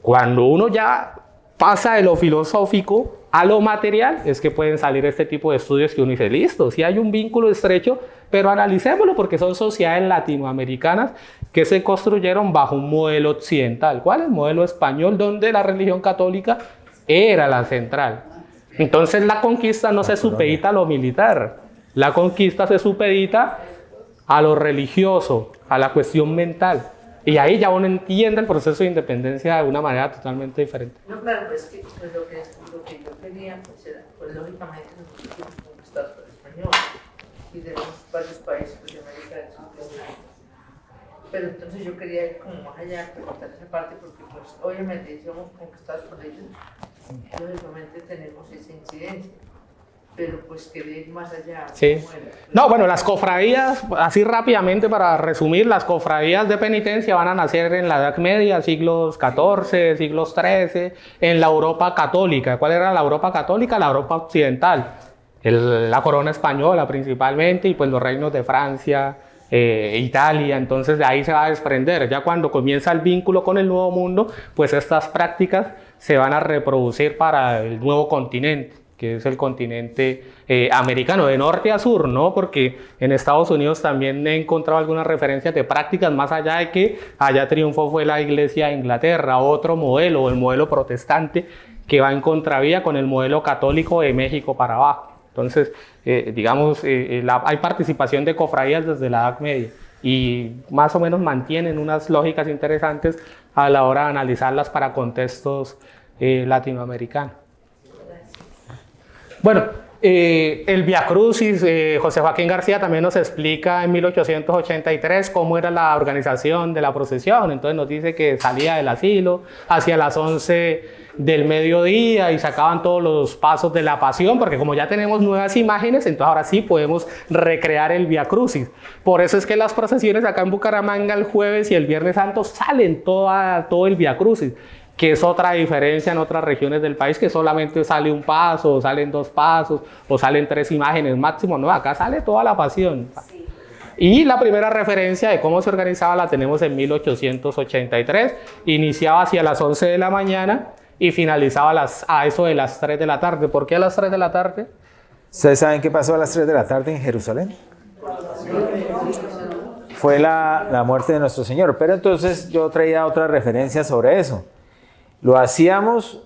cuando uno ya pasa de lo filosófico a lo material, es que pueden salir este tipo de estudios que uno dice, listo, sí hay un vínculo estrecho, pero analicémoslo porque son sociedades latinoamericanas que se construyeron bajo un modelo occidental. ¿Cuál es el modelo español? Donde la religión católica era la central. Entonces la conquista no se supedita a lo militar, la conquista se supedita a lo religioso, a la cuestión mental. Y ahí ya uno entiende el proceso de independencia de una manera totalmente diferente. No, claro, pues, que, pues lo que yo quería, pues era, pues lógicamente nosotros fuimos conquistados por españoles y tenemos varios países pues, de América del Sur. Pero entonces yo quería ir como más allá, preguntar esa parte, porque pues obviamente si somos conquistados por ellos, lógicamente tenemos esa incidencia. Pero pues quería ir más allá. Sí. No, bueno, las cofradías, así rápidamente para resumir, las cofradías de penitencia van a nacer en la Edad Media, siglos XIV, siglos XIII, en la Europa católica. ¿Cuál era la Europa católica? La Europa occidental. La corona española principalmente y pues los reinos de Francia, Italia. Entonces de ahí se va a desprender. Ya cuando comienza el vínculo con el Nuevo Mundo, pues estas prácticas se van a reproducir para el nuevo continente, que es el continente americano, de norte a sur, ¿no? Porque en Estados Unidos también he encontrado algunas referencias de prácticas, más allá de que allá triunfó fue la Iglesia de Inglaterra, otro modelo, el modelo protestante, que va en contravía con el modelo católico de México para abajo. Entonces, digamos, hay participación de cofradías desde la Edad Media y más o menos mantienen unas lógicas interesantes a la hora de analizarlas para contextos latinoamericanos. Bueno, el Vía Crucis, José Joaquín García también nos explica en 1883 cómo era la organización de la procesión. Entonces nos dice que salía del asilo hacia las 11 del mediodía y sacaban todos los pasos de la pasión, porque como ya tenemos nuevas imágenes, entonces ahora sí podemos recrear el Vía Crucis. Por eso es que las procesiones acá en Bucaramanga el jueves y el Viernes Santo salen todo el Vía Crucis, que es otra diferencia en otras regiones del país, que solamente sale un paso, o salen dos pasos, o salen 3 imágenes máximo. No, acá sale toda la pasión. Sí. Y la primera referencia de cómo se organizaba la tenemos en 1883. Iniciaba hacia las 11 de la mañana y finalizaba a eso de las 3 de la tarde. ¿Por qué a las 3 de la tarde? ¿Ustedes saben qué pasó a las 3 de la tarde en Jerusalén? Fue la muerte de nuestro Señor. Pero entonces yo traía otra referencia sobre eso. Lo hacíamos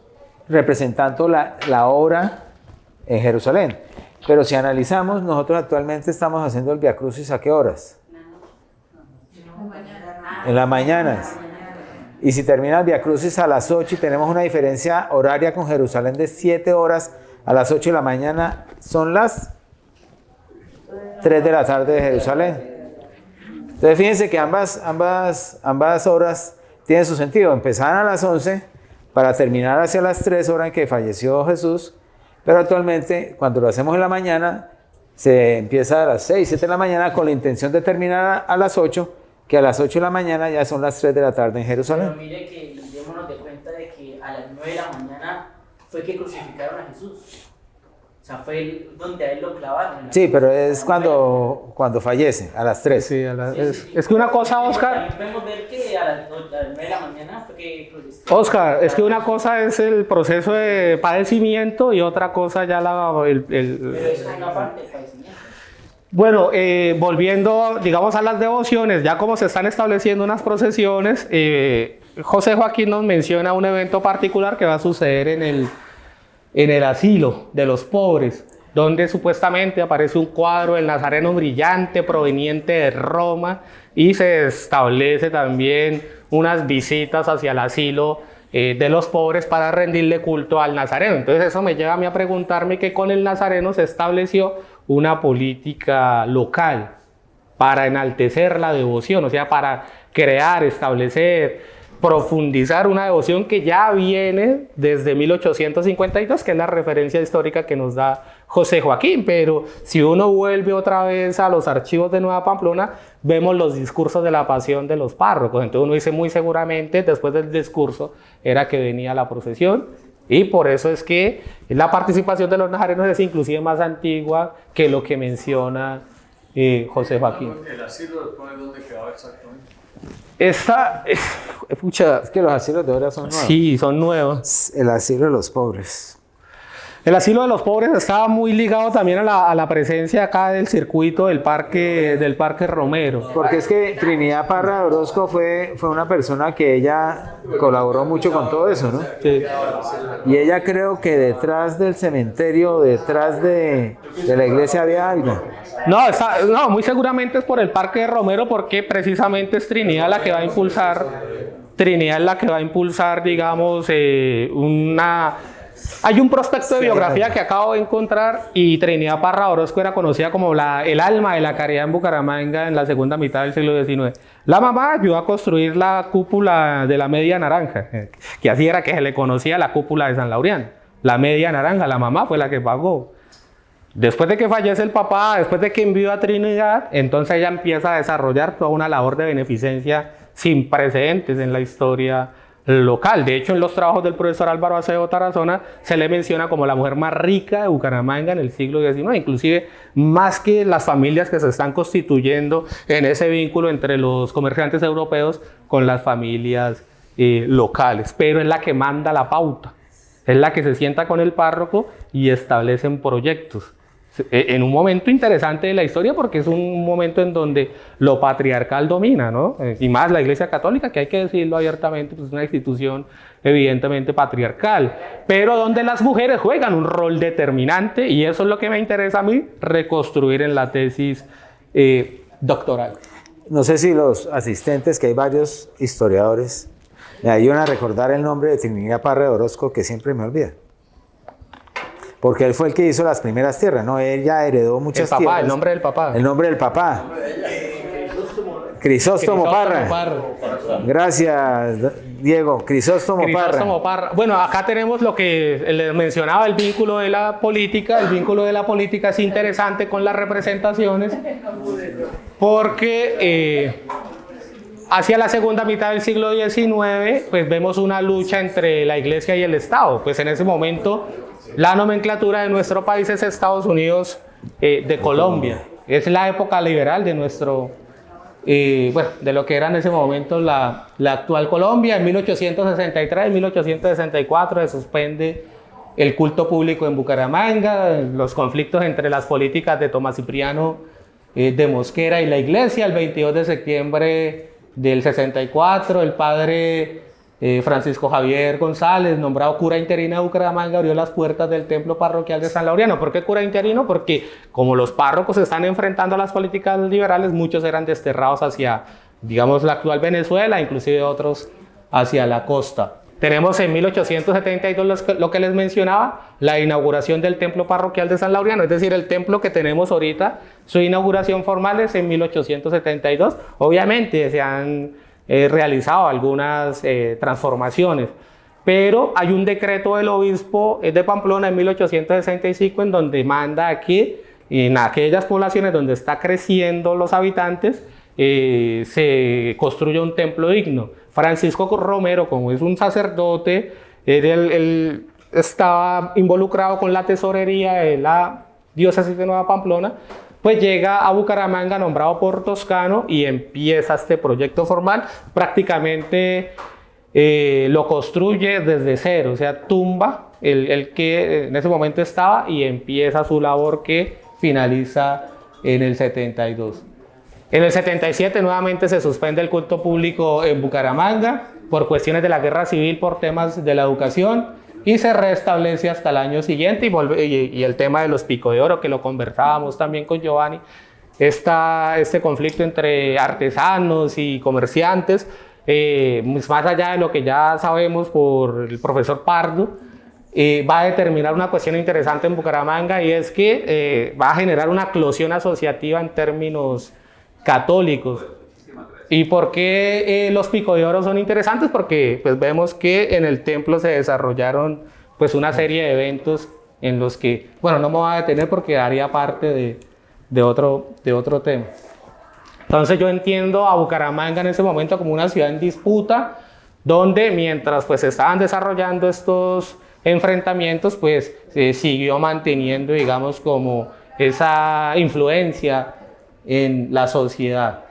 representando la obra en Jerusalén. Pero si analizamos, nosotros actualmente estamos haciendo el Vía Crucis ¿a qué horas? En las mañanas. Y si termina el Vía Crucis a las 8 y tenemos una diferencia horaria con Jerusalén de 7 horas, a las 8 de la mañana son las 3 de la tarde de Jerusalén. Entonces fíjense que ambas horas tienen su sentido. Empezaban a las 11 para terminar hacia las 3 horas en que falleció Jesús, pero actualmente cuando lo hacemos en la mañana se empieza a las 6, 7 de la mañana con la intención de terminar a las 8, que a las 8 de la mañana ya son las 3 de la tarde en Jerusalén. Pero mire que démonos de cuenta de que a las 9 de la mañana fue que crucificaron a Jesús. sea, fue donde a él lo clavaron. Sí, pero es cuando fallece, a las 3. Sí, es que una cosa, Oscar. También podemos ver que a las 9 de la mañana fue que... Oscar, es que una cosa es el proceso de padecimiento y otra cosa ya Pero eso es una parte del padecimiento. Bueno, volviendo, digamos, a las devociones, ya como se están estableciendo unas procesiones, José Joaquín nos menciona un evento particular que va a suceder en el asilo de los pobres, donde supuestamente aparece un cuadro del Nazareno brillante proveniente de Roma y se establece también unas visitas hacia el asilo de los pobres para rendirle culto al Nazareno. Entonces eso me lleva a mí a preguntarme que con el Nazareno se estableció una política local para enaltecer la devoción, o sea, para crear, establecer, profundizar una devoción que ya viene desde 1852, que es la referencia histórica que nos da José Joaquín. Pero si uno vuelve otra vez a los archivos de Nueva Pamplona, vemos los discursos de la pasión de los párrocos. Entonces uno dice muy seguramente, después del discurso, era que venía la procesión. Y por eso es que la participación de los nazarenos es inclusive más antigua que lo que menciona José Joaquín. ¿El asilo después dónde quedaba exactamente? Es que los asilos de ahora son nuevos. Sí, son nuevos. El asilo de los pobres. El asilo de los pobres estaba muy ligado también a la presencia acá del circuito del parque Romero. Porque es que Trinidad Parra de Orozco fue una persona que ella colaboró mucho con todo eso, ¿no? Sí. Y ella creo que detrás del cementerio, detrás de la iglesia había algo. No, muy seguramente es por el parque de Romero, porque precisamente es Trinidad la que va a impulsar, digamos, Hay un prospecto de biografía que acabo de encontrar y Trinidad Parra Orozco era conocida como el alma de la caridad en Bucaramanga en la segunda mitad del siglo XIX. La mamá ayudó a construir la cúpula de la Media Naranja, que así era que se le conocía la cúpula de San Laureano. La Media Naranja, la mamá fue la que pagó. Después de que fallece el papá, después de que envió a Trinidad, entonces ella empieza a desarrollar toda una labor de beneficencia sin precedentes en la historia local. De hecho, en los trabajos del profesor Álvaro Acevedo Tarazona se le menciona como la mujer más rica de Bucaramanga en el siglo XIX, inclusive más que las familias que se están constituyendo en ese vínculo entre los comerciantes europeos con las familias locales. Pero es la que manda la pauta, es la que se sienta con el párroco y establecen proyectos. En un momento interesante de la historia, porque es un momento en donde lo patriarcal domina, ¿no? Y más la Iglesia Católica, que hay que decirlo abiertamente, pues es una institución evidentemente patriarcal, pero donde las mujeres juegan un rol determinante, y eso es lo que me interesa a mí reconstruir en la tesis doctoral. No sé si los asistentes, que hay varios historiadores, me ayudan a recordar el nombre de Trinidad Parra de Orozco, que siempre me olvida. Porque él fue el que hizo las primeras tierras, ¿no? Él ya heredó muchas tierras. El nombre del papá. El nombre del papá. Crisóstomo Parra. Gracias, Diego. Crisóstomo Parra. Bueno, acá tenemos lo que les mencionaba, el vínculo de la política. El vínculo de la política es interesante con las representaciones, porque hacia la segunda mitad del siglo XIX, pues vemos una lucha entre la Iglesia y el Estado. Pues en ese momento la nomenclatura de nuestro país es Estados Unidos de Colombia. Es la época liberal de de lo que era en ese momento la actual Colombia. En 1863, 1864 se suspende el culto público en Bucaramanga, los conflictos entre las políticas de Tomás Cipriano de Mosquera y la Iglesia. El 22 de septiembre del 64, el padre Francisco Javier González, nombrado cura interino de Bucaramanga, abrió las puertas del templo parroquial de San Laureano. ¿Por qué cura interino? Porque como los párrocos se están enfrentando a las políticas liberales, muchos eran desterrados hacia, digamos, la actual Venezuela, inclusive otros hacia la costa. Tenemos en 1872 lo que les mencionaba, la inauguración del templo parroquial de San Laureano, es decir, el templo que tenemos ahorita, su inauguración formal es en 1872. Obviamente se han realizado algunas transformaciones, pero hay un decreto del obispo de Pamplona en 1865 en donde manda que en aquellas poblaciones donde está creciendo los habitantes se construya un templo digno. Francisco Romero, como es un sacerdote, era estaba involucrado con la tesorería de la diócesis de Nueva Pamplona, pues llega a Bucaramanga nombrado por Toscano y empieza este proyecto formal. Prácticamente lo construye desde cero, o sea, tumba el que en ese momento estaba y empieza su labor que finaliza en el 72. En el 77 nuevamente se suspende el culto público en Bucaramanga por cuestiones de la guerra civil, por temas de la educación, y se restablece hasta el año siguiente y el tema de los Pico de Oro, que lo conversábamos también con Giovanni, este conflicto entre artesanos y comerciantes, más allá de lo que ya sabemos por el profesor Pardo, va a determinar una cuestión interesante en Bucaramanga, y es que va a generar una eclosión asociativa en términos católicos. ¿Y por qué los Pico de Oro son interesantes? Porque pues, vemos que en el templo se desarrollaron pues, una serie de eventos en los que, bueno, no me voy a detener porque daría parte de otro tema. Entonces yo entiendo a Bucaramanga en ese momento como una ciudad en disputa, donde mientras pues, se estaban desarrollando estos enfrentamientos, pues se siguió manteniendo, digamos, como esa influencia en la sociedad.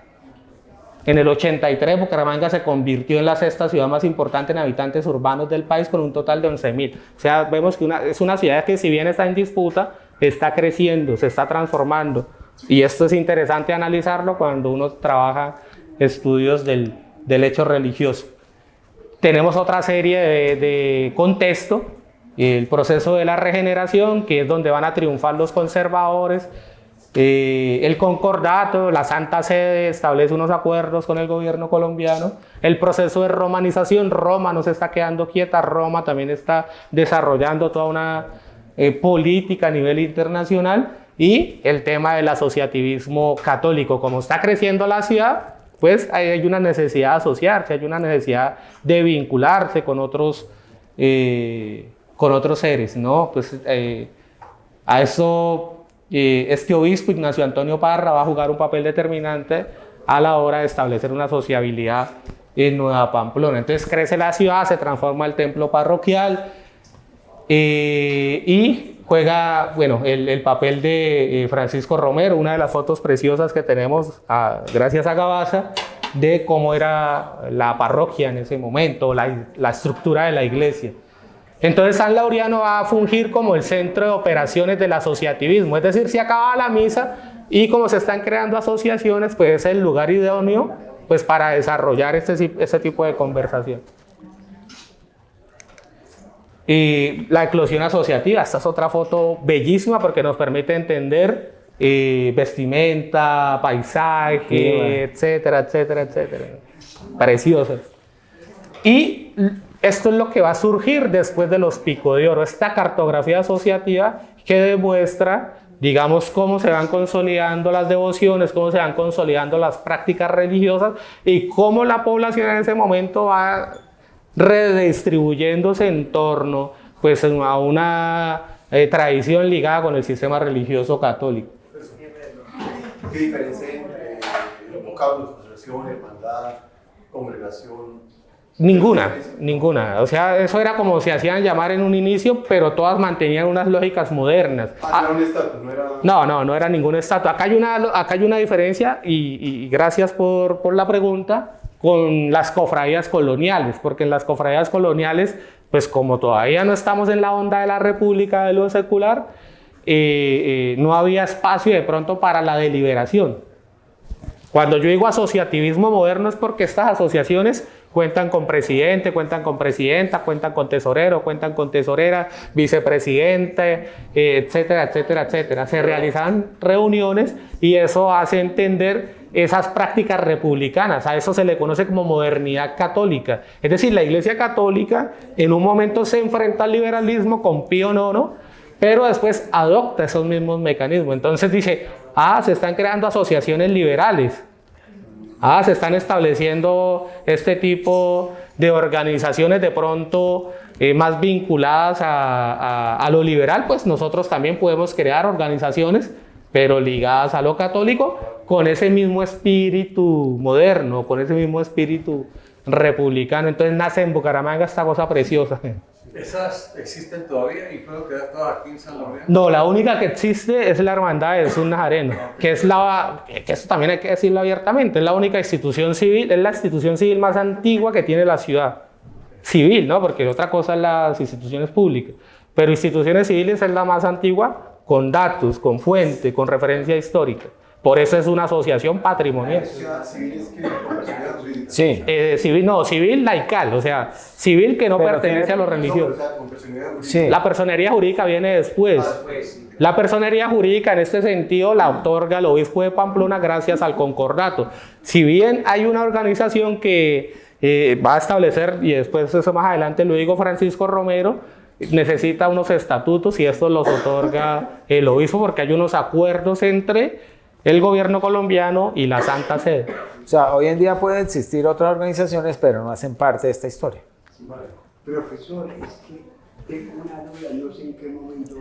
En el 83, Bucaramanga se convirtió en la sexta ciudad más importante en habitantes urbanos del país, con un total de 11.000. O sea, vemos que es una ciudad que, si bien está en disputa, está creciendo, se está transformando. Y esto es interesante analizarlo cuando uno trabaja estudios del hecho religioso. Tenemos otra serie de contexto, el proceso de la regeneración, que es donde van a triunfar los conservadores. El concordato, la Santa Sede establece unos acuerdos con el gobierno colombiano. El proceso de romanización, Roma no se está quedando quieta, Roma también está desarrollando toda una política a nivel internacional. Y el tema del asociativismo católico, como está creciendo la ciudad, pues hay una necesidad de asociarse, hay una necesidad de vincularse con otros seres, ¿no? Pues a eso este obispo, Ignacio Antonio Parra, va a jugar un papel determinante a la hora de establecer una sociabilidad en Nueva Pamplona. Entonces crece la ciudad, se transforma el templo parroquial y juega, bueno, el papel de Francisco Romero, una de las fotos preciosas que tenemos gracias a Gabaza, de cómo era la parroquia en ese momento, la estructura de la iglesia. Entonces San Laureano va a fungir como el centro de operaciones del asociativismo, es decir, se acaba la misa y como se están creando asociaciones, pues es el lugar idóneo pues, para desarrollar este tipo de conversación. Y la eclosión asociativa, esta es otra foto bellísima porque nos permite entender vestimenta, paisaje, etcétera, etcétera, etcétera. Preciosas. Y esto es lo que va a surgir después de los Pico de Oro, esta cartografía asociativa que demuestra, digamos, cómo se van consolidando las devociones, cómo se van consolidando las prácticas religiosas y cómo la población en ese momento va redistribuyéndose en torno pues, a una tradición ligada con el sistema religioso católico. ¿Qué diferencia entre los vocablos, asociación, hermandad, congregación? Ninguna. O sea, eso era como se hacían llamar en un inicio, pero todas mantenían unas lógicas modernas. Era un estatus, no era... No era ningún estatus. Acá hay una diferencia y gracias por la pregunta, con las cofradías coloniales, porque en las cofradías coloniales, pues como todavía no estamos en la onda de la república de lo secular, no había espacio de pronto para la deliberación. Cuando yo digo asociativismo moderno es porque estas asociaciones cuentan con presidente, cuentan con presidenta, cuentan con tesorero, cuentan con tesorera, vicepresidente, etcétera, etcétera, etcétera. Se realizan reuniones y eso hace entender esas prácticas republicanas. A eso se le conoce como modernidad católica. Es decir, la Iglesia Católica en un momento se enfrenta al liberalismo con Pío IX, pero después adopta esos mismos mecanismos. Entonces dice, se están creando asociaciones liberales. Se están estableciendo este tipo de organizaciones de pronto más vinculadas a lo liberal, pues nosotros también podemos crear organizaciones, pero ligadas a lo católico, con ese mismo espíritu moderno, con ese mismo espíritu republicano. Entonces nace en Bucaramanga esta cosa preciosa. ¿Esas existen todavía y fueron quedar todas aquí en San Lorenzo? No, la única que existe es la Hermandad de Jesús Nazareno, que eso también hay que decirlo abiertamente, es la única institución civil, es la institución civil más antigua que tiene la ciudad. Civil, ¿no? Porque otra cosa es las instituciones públicas, pero instituciones civiles es la más antigua con datos, con fuente, con referencia histórica. Por eso es una asociación patrimonial. Sí. Civil laical, o sea, civil que no Pero pertenece a los religiosos. Sí. La personería jurídica viene después. La personería jurídica en este sentido la otorga el obispo de Pamplona gracias al concordato. Si bien hay una organización que va a establecer, y después eso más adelante lo digo, Francisco Romero, necesita unos estatutos y estos los otorga el obispo porque hay unos acuerdos entre el gobierno colombiano y la Santa Sede. O sea, hoy en día pueden existir otras organizaciones, pero no hacen parte de esta historia. Profesor, es que tengo una duda, no sé en qué momento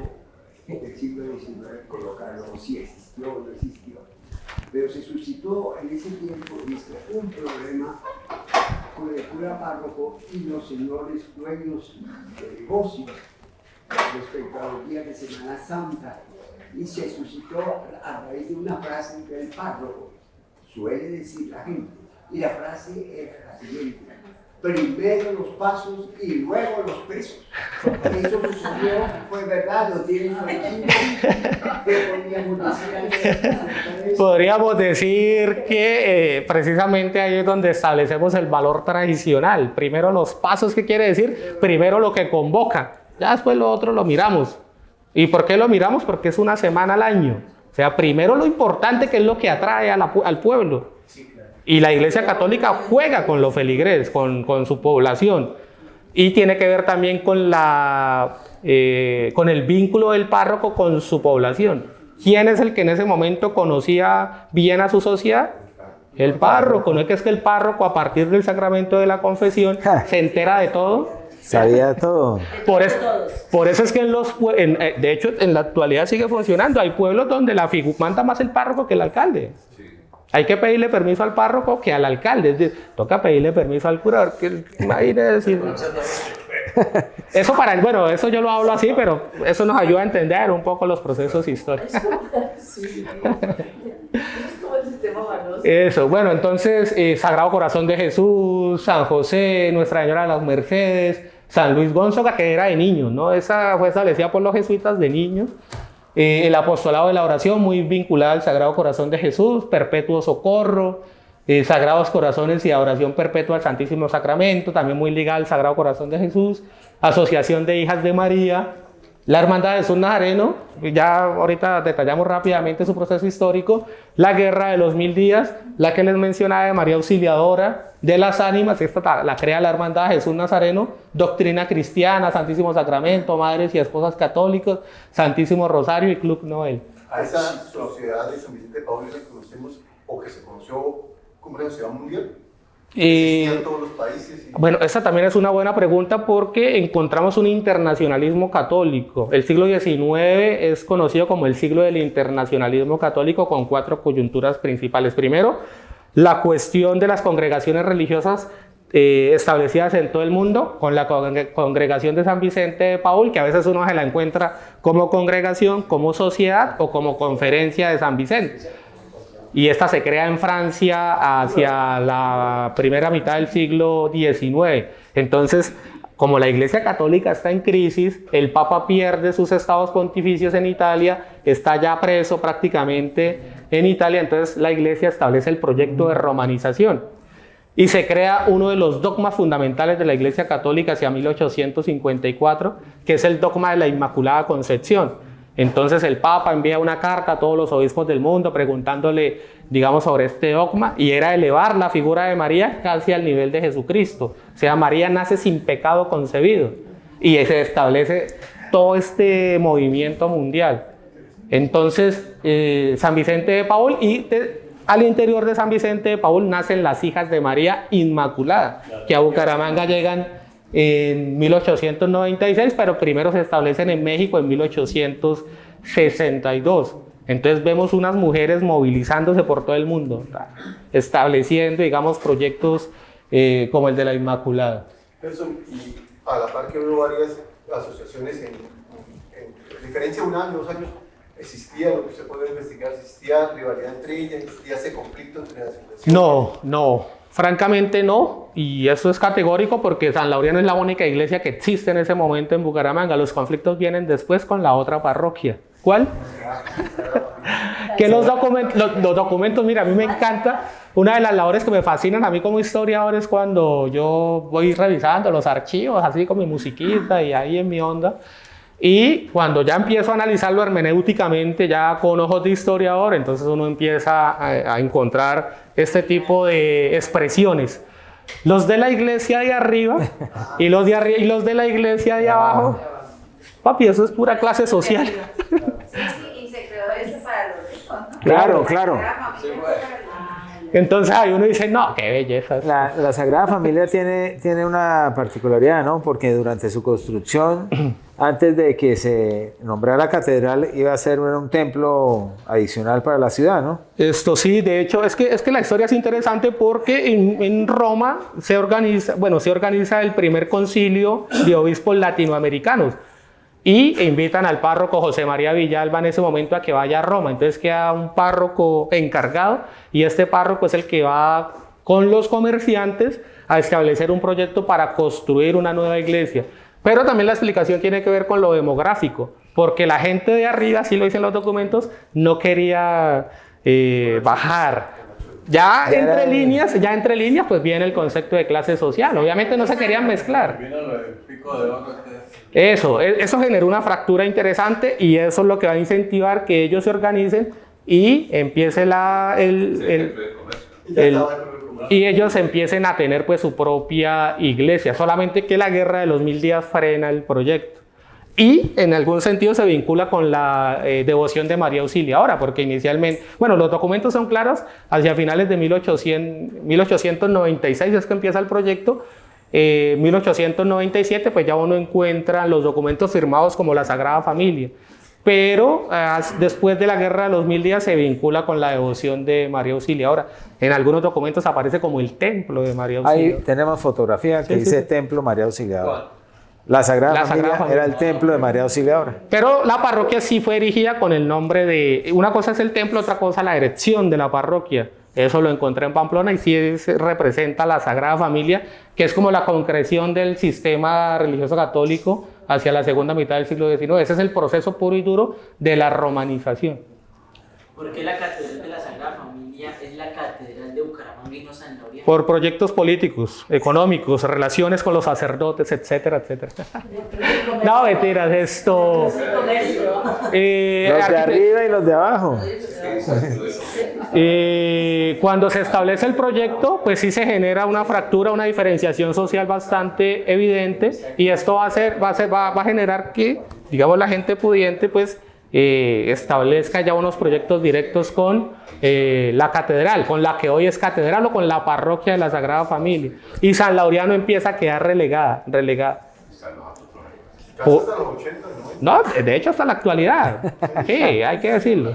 del siglo XIX colocarlo, o si existió o no existió, pero se suscitó en ese tiempo un problema con el cura párroco y los señores dueños de negocios respecto a los días de Semana Santa, y se suscitó a raíz de una frase que el párroco suele decir la gente, y la frase es la siguiente: primero los pasos y luego los pesos. Eso sucedió, fue verdad, lo tienen aquí. ¿Qué podríamos decir? Podríamos decir que precisamente ahí es donde establecemos el valor tradicional. Primero los pasos, ¿qué quiere decir? Primero lo que convoca, ya después lo otro lo miramos. ¿Y por qué lo miramos? Porque es una semana al año. O sea, primero lo importante, que es lo que atrae al pueblo. Y la Iglesia Católica juega con los feligreses, con su población. Y tiene que ver también con el vínculo del párroco con su población. ¿Quién es el que en ese momento conocía bien a su sociedad? El párroco. No es que el párroco, a partir del sacramento de la confesión, se entera de todo. Sabía todo. Por eso es que de hecho en la actualidad sigue funcionando. Hay pueblos donde la figura manda más el párroco que el alcalde. Hay que pedirle permiso al párroco que al alcalde. Es decir, toca pedirle permiso al cura. Imagínese. Eso yo lo hablo así, pero eso nos ayuda a entender un poco los procesos históricos. Sí. Es como el sistema valioso. Eso, bueno, entonces Sagrado Corazón de Jesús, San José, Nuestra Señora de las Mercedes, San Luis Gonzaga, que era de niños, ¿no? Esa fue establecida por los jesuitas de niños. El apostolado de la oración, muy vinculado al Sagrado Corazón de Jesús, Perpetuo Socorro, Sagrados Corazones y Adoración Perpetua al Santísimo Sacramento, también muy ligado al Sagrado Corazón de Jesús, Asociación de Hijas de María, la Hermandad de Jesús Nazareno, ya ahorita detallamos rápidamente su proceso histórico, la Guerra de los 1000 días, la que les mencionaba de María Auxiliadora de las Ánimas, esta la crea la Hermandad de Jesús Nazareno, Doctrina Cristiana, Santísimo Sacramento, Madres y Esposas Católicos, Santísimo Rosario y Club Noel. A esa sociedad de San Vicente de Paul que conocemos o que se conoció como una sociedad mundial. ¿Existían todos los países? Bueno, esa también es una buena pregunta porque encontramos un internacionalismo católico. El siglo XIX es conocido como el siglo del internacionalismo católico con 4 coyunturas principales. Primero, la cuestión de las congregaciones religiosas establecidas en todo el mundo, con la congregación de San Vicente de Paul, que a veces uno se la encuentra como congregación, como sociedad o como conferencia de San Vicente. Y esta se crea en Francia hacia la primera mitad del siglo XIX. Entonces, como la Iglesia Católica está en crisis, el Papa pierde sus estados pontificios en Italia, está ya preso prácticamente en Italia, entonces la Iglesia establece el proyecto de romanización. Y se crea uno de los dogmas fundamentales de la Iglesia Católica hacia 1854, que es el dogma de la Inmaculada Concepción. Entonces el Papa envía una carta a todos los obispos del mundo preguntándole, digamos, sobre este dogma, y era elevar la figura de María casi al nivel de Jesucristo. O sea, María nace sin pecado concebido y se establece todo este movimiento mundial. Entonces, San Vicente de Paul al interior de San Vicente de Paul nacen las hijas de María Inmaculada, que a Bucaramanga llegan en 1896, pero primero se establecen en México en 1862. Entonces vemos unas mujeres movilizándose por todo el mundo, estableciendo, digamos, proyectos como el de la Inmaculada. Gerson, y a la par que hubo varias asociaciones en diferencia de un año, 2 años, existía lo que se puede investigar, existía rivalidad entre ellas, existía ese conflicto entre las asociaciones. No, francamente no, y eso es categórico porque San Laureano es la única iglesia que existe en ese momento en Bucaramanga. Los conflictos vienen después con la otra parroquia. ¿Cuál? Que los documentos, mira, a mí me encanta. Una de las labores que me fascinan a mí como historiador es cuando yo voy revisando los archivos, así con mi musiquita y ahí en mi onda. Y cuando ya empiezo a analizarlo hermenéuticamente, ya con ojos de historiador, entonces uno empieza a encontrar este tipo de expresiones. Los de la iglesia de arriba y los de la iglesia de abajo. Papi, eso es pura clase social. Y se creó eso para los ricos, ¿no? Claro, claro. Entonces ahí uno dice, no, qué belleza. La Sagrada Familia tiene una particularidad, ¿no? Porque durante su construcción, antes de que se nombrara catedral, iba a ser un templo adicional para la ciudad, ¿no? Esto sí, de hecho, es que la historia es interesante porque en Roma se organiza el primer concilio de obispos latinoamericanos. Y invitan al párroco José María Villalba en ese momento a que vaya a Roma. Entonces queda un párroco encargado y este párroco es el que va con los comerciantes a establecer un proyecto para construir una nueva iglesia. Pero también la explicación tiene que ver con lo demográfico, porque la gente de arriba, así lo dicen los documentos, no quería bajar. Ya entre líneas, pues viene el concepto de clase social. Obviamente no se querían mezclar. Vino lo del pico de oro. Eso generó una fractura interesante y eso es lo que va a incentivar que ellos se organicen y empiece y ellos empiecen a tener pues su propia iglesia. Solamente que la guerra de los 1000 días frena el proyecto. Y en algún sentido se vincula con la devoción de María Auxiliadora, porque inicialmente, bueno, los documentos son claros, hacia finales de 1896 es que empieza el proyecto. 1897 pues ya uno encuentra los documentos firmados como la Sagrada Familia, pero después de la guerra de los 1000 días se vincula con la devoción de María Auxiliadora. En algunos documentos aparece como el templo de María Auxiliadora. Ahí tenemos fotografía que dice Templo María Auxiliadora. La Sagrada Familia era el templo de María Auxiliadora. Pero la parroquia sí fue erigida con el nombre de... Una cosa es el templo, otra cosa la erección de la parroquia. Eso lo encontré en Pamplona y sí representa la Sagrada Familia, que es como la concreción del sistema religioso católico hacia la segunda mitad del siglo XIX. Ese es el proceso puro y duro de la romanización. ¿Por qué la Catedral de la Sagrada Familia es la Catedral de Bucaramanga y no San Laureano? Por proyectos políticos, económicos, relaciones con los sacerdotes, etcétera, etcétera. No, mentiras, esto... los de arriba y los de abajo. Cuando se establece el proyecto, pues sí se genera una fractura, una diferenciación social bastante evidente, y esto va a generar que, digamos, la gente pudiente, pues, establezca ya unos proyectos directos con la catedral, con la que hoy es catedral, o con la parroquia de la Sagrada Familia. Y San Laureano empieza a quedar relegada. Casi hasta los 80, ¿no? No, de hecho hasta la actualidad. Sí, hay que decirlo.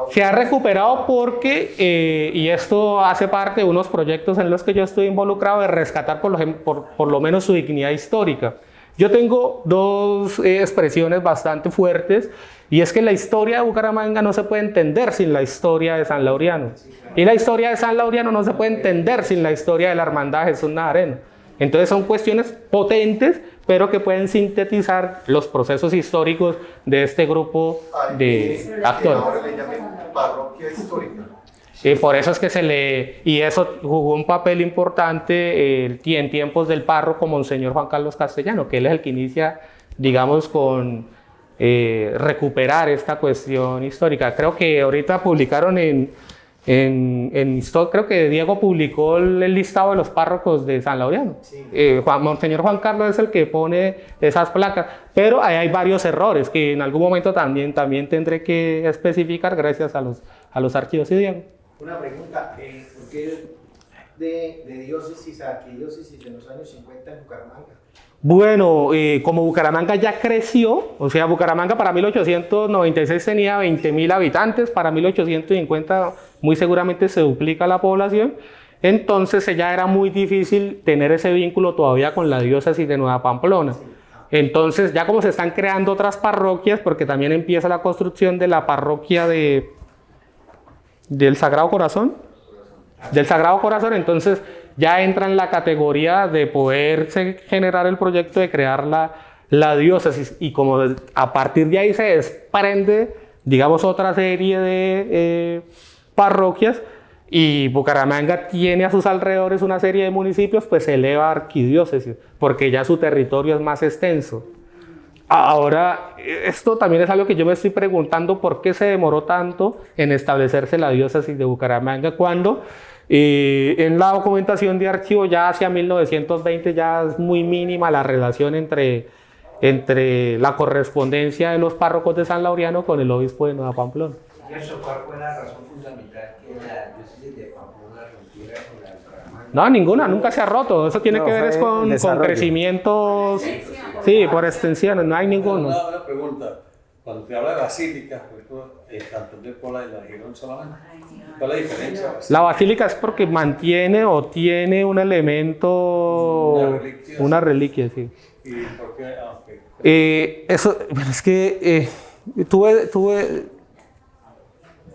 Se ha recuperado porque, y esto hace parte de unos proyectos en los que yo estoy involucrado, de rescatar por lo menos su dignidad histórica. Yo tengo dos expresiones bastante fuertes, y es que la historia de Bucaramanga no se puede entender sin la historia de San Laureano. Y la historia de San Laureano no se puede entender sin la historia de la Hermandad de Jesús Nazareno. Entonces son cuestiones potentes, pero que pueden sintetizar los procesos históricos de este grupo de actores. ahora le llaman parroquia histórica. Y por eso es que y eso jugó un papel importante en tiempos del párroco Monseñor Juan Carlos Castellano, que él es el que inicia, digamos, con recuperar esta cuestión histórica. Creo que ahorita publicaron creo que Diego publicó el listado de los párrocos de San Laureano. Sí. Monseñor Juan Carlos es el que pone esas placas, pero ahí hay varios errores que en algún momento también tendré que especificar gracias a los archivos. ¿Sí, Diego? Una pregunta, ¿por qué de diócesis a arquidiócesis en los años 50 en Bucaramanga? Bueno, como Bucaramanga ya creció, o sea, Bucaramanga para 1896 tenía 20.000 habitantes, para 1850 muy seguramente se duplica la población, entonces ya era muy difícil tener ese vínculo todavía con la diócesis de Nueva Pamplona. Entonces, ya como se están creando otras parroquias, porque también empieza la construcción de la parroquia del Sagrado Corazón, entonces ya entra en la categoría de poderse generar el proyecto de crear la diócesis, y como a partir de ahí se desprende, digamos, otra serie de parroquias, y Bucaramanga tiene a sus alrededores una serie de municipios, pues se eleva a arquidiócesis, porque ya su territorio es más extenso. Ahora, esto también es algo que yo me estoy preguntando, ¿por qué se demoró tanto en establecerse la diócesis de Bucaramanga cuando en la documentación de archivo ya hacia 1920 ya es muy mínima la relación entre la correspondencia de los párrocos de San Laureano con el obispo de Nueva Pamplona? ¿Y eso cuál fue la razón fundamental que la diócesis de Pamplona rompiera con la de Bucaramanga? No, ninguna, nunca se ha roto. Eso tiene que ver es con crecimientos, sí, por extensiones, no hay ninguno. Una pregunta, cuando te habla de basílicas, por ejemplo, el Cantón de Pola y la Girón solamente, ¿cuál es la diferencia? La basílica es porque mantiene o tiene un elemento, una reliquia, sí. ¿Y por qué? Okay. Eso, es que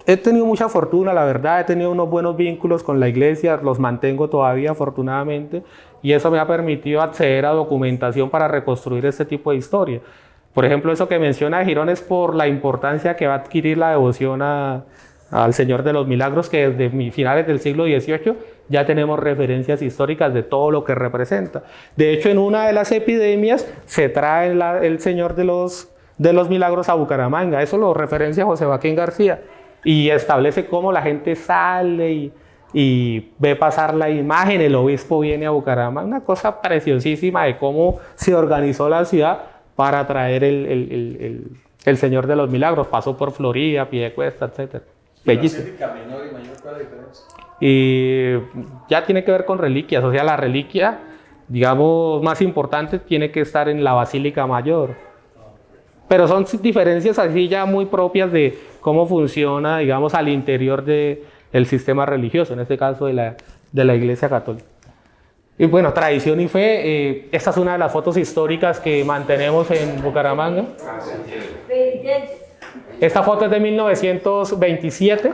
he tenido mucha fortuna, la verdad, he tenido unos buenos vínculos con la iglesia, los mantengo todavía afortunadamente, y eso me ha permitido acceder a documentación para reconstruir este tipo de historia. Por ejemplo, eso que menciona de Girón es por la importancia que va a adquirir la devoción al Señor de los Milagros, que desde finales del siglo XVIII ya tenemos referencias históricas de todo lo que representa. De hecho, en una de las epidemias se trae el Señor de los Milagros a Bucaramanga. Eso lo referencia José Joaquín García y establece cómo la gente sale y ve pasar la imagen, el obispo viene a Bucaramanga. Una cosa preciosísima de cómo se organizó la ciudad para traer el Señor de los Milagros. Pasó por Florida, Piedecuesta, etc. Bellísimo. Menor y mayor, ¿cuál es la diferencia? Y ya tiene que ver con reliquias, o sea, la reliquia, digamos, más importante tiene que estar en la Basílica Mayor. Pero son diferencias así ya muy propias de cómo funciona, digamos, al interior del sistema religioso, en este caso de la Iglesia Católica. Y bueno, tradición y fe, esta es una de las fotos históricas que mantenemos en Bucaramanga. Esta foto es de 1927.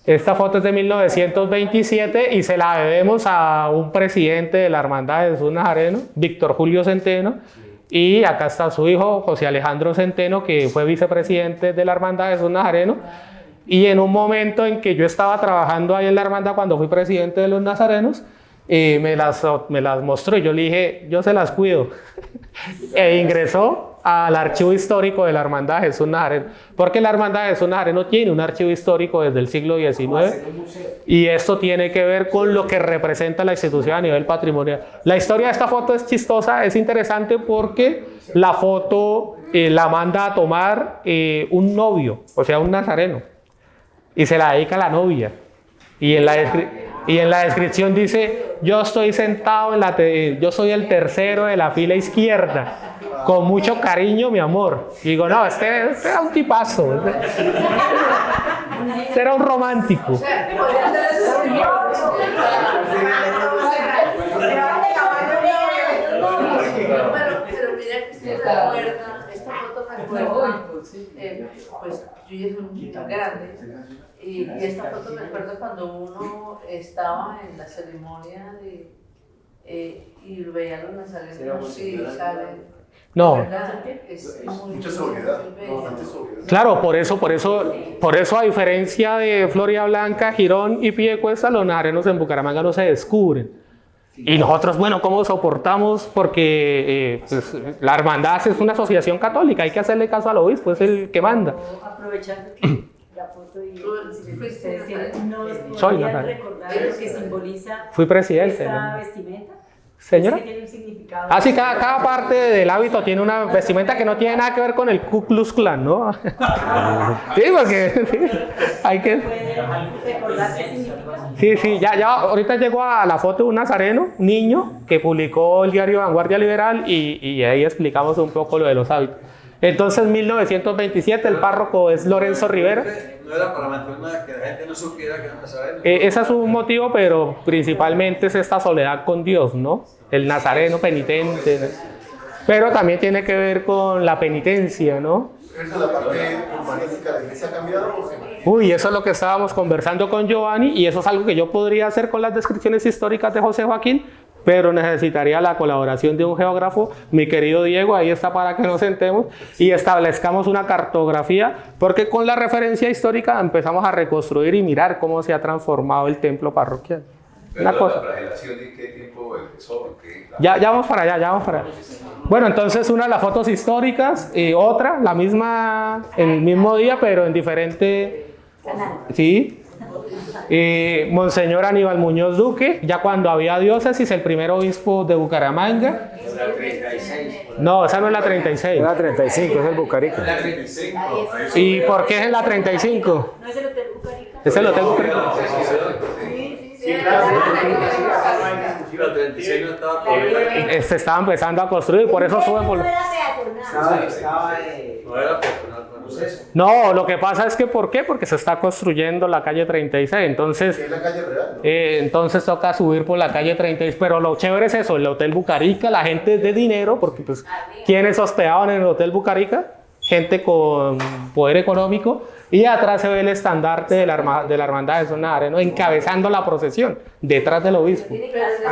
Esta foto es de 1927 y se la debemos a un presidente de la Hermandad de Jesús Nazareno, Víctor Julio Centeno. Y acá está su hijo, José Alejandro Centeno, que fue vicepresidente de la Hermandad de Jesús Nazareno. Y en un momento en que yo estaba trabajando ahí en la hermandad, cuando fui presidente de los nazarenos, me las mostró y yo le dije, yo se las cuido. E ingresó al archivo histórico de la Hermandad de Jesús Nazareno, porque la Hermandad de Jesús Nazareno tiene un archivo histórico desde el siglo XIX, y esto tiene que ver con lo que representa la institución a nivel patrimonial. La historia de esta foto es chistosa, es interesante porque la foto la manda a tomar un novio, o sea, un nazareno, y se la dedica a la novia, y en la descripción dice, yo estoy sentado yo soy el tercero de la fila izquierda, con mucho cariño, mi amor. Y digo, no, este era un tipazo, este era un romántico. Pero mira que usted recuerda, esta foto me acuerda, pues yo ya soy un poquito grande, y esta foto me acuerda cuando uno estaba en la ceremonia y veía a los nazarenos y salen. No. Mucha sobriedad, bastante sobriedad. Claro, por eso a diferencia de Florida Blanca, Girón y Piedecuesta, los nazarenos en Bucaramanga no se descubren. Y nosotros, bueno, ¿cómo soportamos? Porque pues, la hermandad es una asociación católica, hay que hacerle caso al obispo, es el que manda. Aprovechando que la foto y ustedes tienen, ¿nos podrían recordar lo que simboliza Fui presidente, esta ¿no? vestimenta? Señora. Que tiene un significado. Ah, sí, cada parte del hábito tiene una vestimenta que no tiene nada que ver con el Ku Klux Klan, ¿no? Sí, porque sí, hay que... ¿Puede recordar qué significa? Sí, ya ahorita llegó a la foto de un nazareno, un niño, que publicó el diario Vanguardia Liberal y ahí explicamos un poco lo de los hábitos. Entonces, 1927, el párroco es Lorenzo Rivera. No era para mantener que la gente no supiera que era nazareno. Ese es un motivo, pero principalmente es esta soledad con Dios, ¿no? El nazareno penitente, ¿no? Pero también tiene que ver con la penitencia, ¿no? ¿Eso la parte humanística de la iglesia ha cambiado o se mantiene? Uy, eso es lo que estábamos conversando con Giovanni y eso es algo que yo podría hacer con las descripciones históricas de José Joaquín, pero necesitaría la colaboración de un geógrafo. Mi querido Diego, ahí está para que nos sentemos y establezcamos una cartografía, porque con la referencia histórica empezamos a reconstruir y mirar cómo se ha transformado el templo parroquial. Una cosa. ¿La flagelación de qué tiempo empezó? Ya vamos para allá, ya vamos para allá. Bueno, entonces una de las fotos históricas y otra, la misma, el mismo día, pero en diferente... Sí. Monseñor Aníbal Muñoz Duque, ya cuando había diócesis, el primer obispo de Bucaramanga. La 36. No, esa no es la 36. Es la 35, es el Bucarica. La 35. ¿Y por qué es en la 35? ¿No es el Hotel Bucarica? Es el Hotel Bucarica. Sí, claro, La 36 no estaba todavía. Se estaba empezando a construir, por eso sube por... No era personal, no sé. No, lo que pasa es que ¿por qué? Porque se está construyendo la calle 36, entonces... Es la calle real, ¿no? Entonces toca subir por la calle 36, pero lo chévere es eso, el Hotel Bucarica, la gente de dinero, porque pues, ¿quiénes hospedaban en el Hotel Bucarica? Gente con poder económico, y atrás se ve el estandarte de la Hermandad de Jesús Nazareno encabezando la procesión, detrás del obispo. Pero en este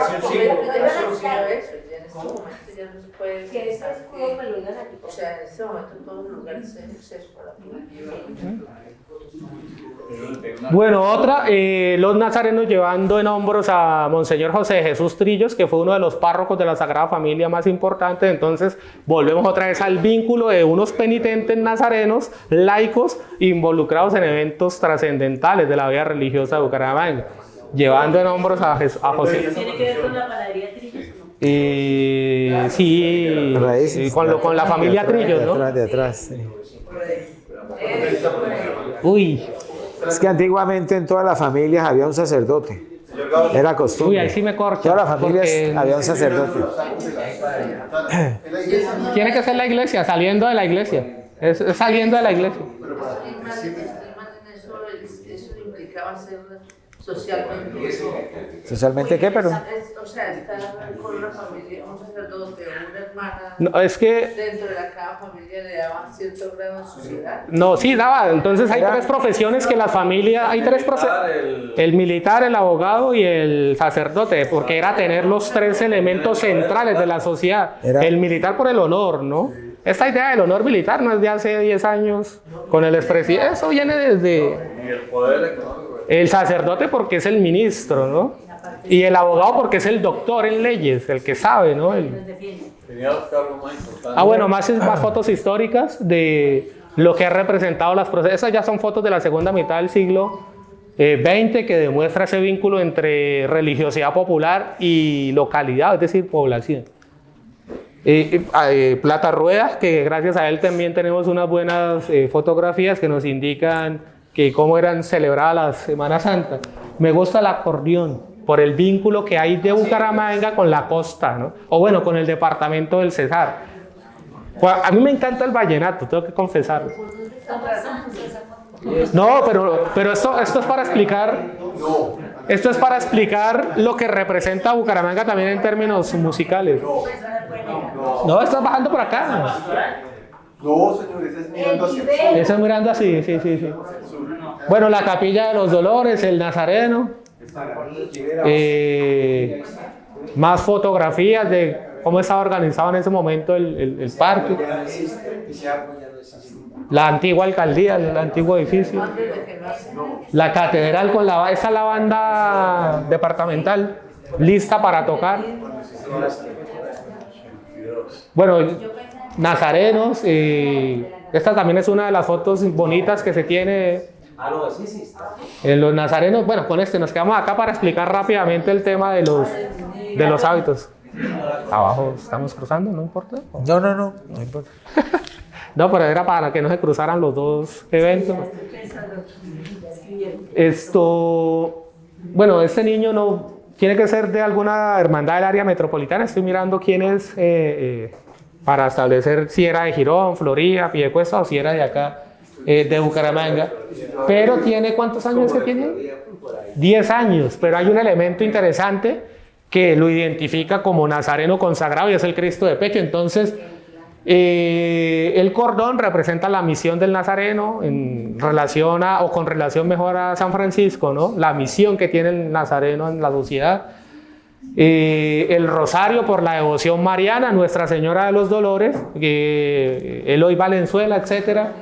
momento ya no se puede eso, ya en este momento ya no se puede pensar que, o sea, en este momento en todos los lugares hay acceso a la población. Bueno, otra, los nazarenos llevando en hombros a Monseñor José Jesús Trillos, que fue uno de los párrocos de la Sagrada Familia más importantes. Entonces volvemos otra vez al vínculo de unos penitentes nazarenos, laicos, involucrados en eventos trascendentales de la vida religiosa de Bucaramanga, llevando en hombros a José. ¿Tiene que ver con la panadería Trillos o no? Sí, Raíces. con la familia Trillos, ¿no? De atrás, sí. Uy, Es que antiguamente en todas las familias había un sacerdote. Era costumbre. uy, ahí sí me corto. Todas las familias porque había un sacerdote. tiene que ser la iglesia, saliendo de la iglesia. Es saliendo de la iglesia. Eso implicaba ser socialmente. ¿Socialmente qué, pero? O sea, estar con una familia, un sacerdote o una hermana. No, es que Dentro de cada familia le daban cierto grado de sociedad. no, sí, daba. Entonces hay tres profesiones que las familias, hay tres profesiones. El militar, el abogado y el sacerdote, porque era tener los tres elementos centrales de la sociedad. El militar por el honor, ¿no? Esta idea del honor militar no es de hace 10 años con el expresidente, eso viene desde... Ni el poder económico. El sacerdote porque es el ministro, ¿no? Y el abogado porque es el doctor en leyes, el que sabe, ¿no? Tenía los cargos más importantes. Ah, bueno, más fotos históricas de lo que ha representado las procesiones. Esas ya son fotos de la segunda mitad del siglo XX que demuestra ese vínculo entre religiosidad popular y localidad, es decir, población. Plata Ruedas, que gracias a él también tenemos unas buenas fotografías que nos indican que cómo eran celebradas las Semana Santa. Me gusta el acordeón por el vínculo que hay de Bucaramanga con la costa, ¿no? O bueno, con el departamento del Cesar. A mí me encanta el vallenato, tengo que confesarlo. No, pero esto es para explicar. Esto es para explicar lo que representa Bucaramanga también en términos musicales. No, estás bajando por acá. No, señor, ese es mirando hacia el sur. Eso es mirando así, sí. Bueno, la Capilla de los Dolores, el Nazareno. Más fotografías de cómo estaba organizado en ese momento el parque. La antigua alcaldía, el antiguo edificio. La catedral con esa es la banda departamental lista para tocar. Bueno, nazarenos. Esta también es una de las fotos bonitas que se tiene en los nazarenos. Bueno, con este nos quedamos acá para explicar rápidamente el tema de los hábitos. Abajo estamos cruzando, ¿no importa? No importa. No, pero era para que no se cruzaran los dos eventos. Bueno, este niño no tiene que ser de alguna hermandad del área metropolitana. Estoy mirando quién es para establecer si era de Girón, Florida, Piedecuesta o si era de acá, de Bucaramanga. Pero tiene, ¿cuántos años que tiene? 10 años, pero hay un elemento interesante que lo identifica como nazareno consagrado y es el Cristo de pecho. Entonces, el cordón representa la misión del nazareno en relación a, o con relación mejor a San Francisco, ¿no? La misión que tiene el nazareno en la sociedad. El rosario por la devoción mariana, Nuestra Señora de los Dolores, Eloy Valenzuela, etcétera.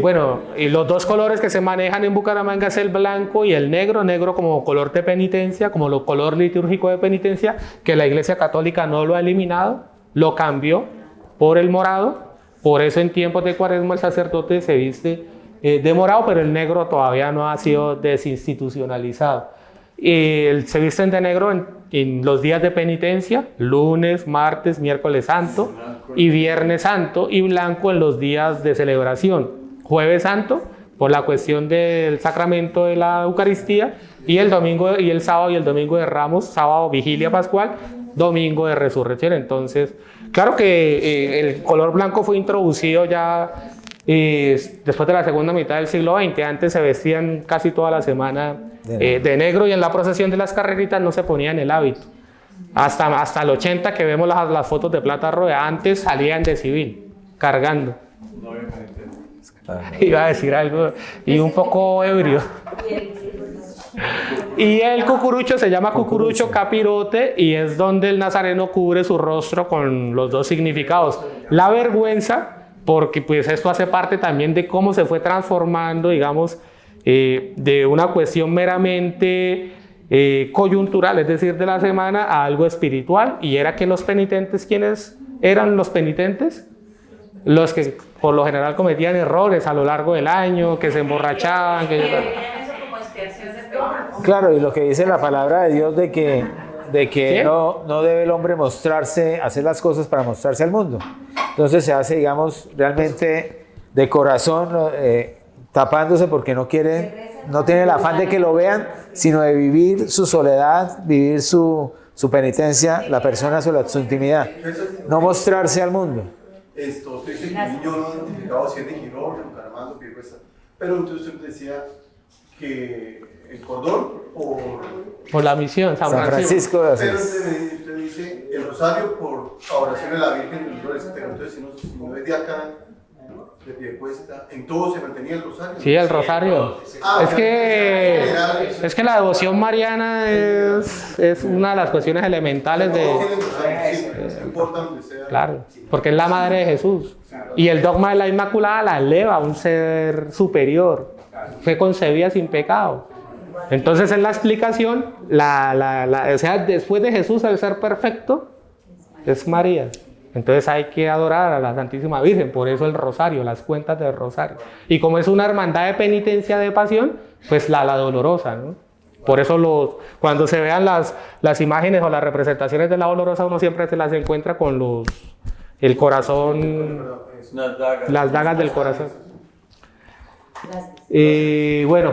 Bueno, y los dos colores que se manejan en Bucaramanga es el blanco y el negro, negro como color de penitencia, como lo color litúrgico de penitencia, que la Iglesia Católica no lo ha eliminado, lo cambió por el morado. Por eso en tiempos de Cuaresma el sacerdote se viste de morado, pero el negro todavía no ha sido desinstitucionalizado. Se visten de negro en los días de penitencia, lunes, martes, miércoles santo y viernes santo, y blanco en los días de celebración, jueves santo por la cuestión del sacramento de la Eucaristía, y el domingo y el sábado y el domingo de Ramos, sábado vigilia pascual, domingo de resurrección. Entonces, claro que el color blanco fue introducido ya después de la segunda mitad del siglo XX. Antes se vestían casi toda la semana de negro, y en la procesión de las carreritas no se ponían el hábito. Hasta el 80 que vemos las fotos de Plata Rueda, antes salían de civil, cargando. Iba a decir algo, y un poco ebrio. Y el cucurucho se llama cucurucho capirote, y es donde el nazareno cubre su rostro con los dos significados. La vergüenza, porque pues esto hace parte también de cómo se fue transformando, digamos, de una cuestión meramente coyuntural, es decir, de la semana, a algo espiritual. Y era que los penitentes, ¿quiénes eran los penitentes? Los que por lo general cometían errores a lo largo del año, que se emborrachaban, Claro, y lo que dice la palabra de Dios de que ¿Sí? no debe el hombre mostrarse, hacer las cosas para mostrarse al mundo. Entonces se hace, digamos, realmente de corazón, tapándose porque no tiene el afán de que lo vean, sino de vivir su soledad, vivir su penitencia, la persona, su intimidad, no mostrarse al mundo. Usted dice que el niño no identificado si es de Girón, de Bucaramanga, Piedecuesta. Pero entonces usted decía que el cordón por la misión, San Francisco de Pero Asís. usted dice el rosario por oración a la Virgen del Dolores. Entonces, si no es de acá, de Piedecuesta, en todo se mantenía el rosario. Sí, el rosario. Es que la devoción mariana es una de las cuestiones elementales de... No importa donde sea. Claro, porque es la madre de Jesús. Y el dogma de la Inmaculada la eleva a un ser superior. Fue concebida sin pecado. Entonces, en la explicación, o sea, después de Jesús, el ser perfecto es María. Entonces hay que adorar a la Santísima Virgen, por eso el rosario, las cuentas del rosario. Y como es una hermandad de penitencia de pasión, pues la dolorosa, ¿no? Por eso cuando se vean las imágenes o las representaciones de la dolorosa, uno siempre se las encuentra con el corazón, las dagas del corazón. Bueno,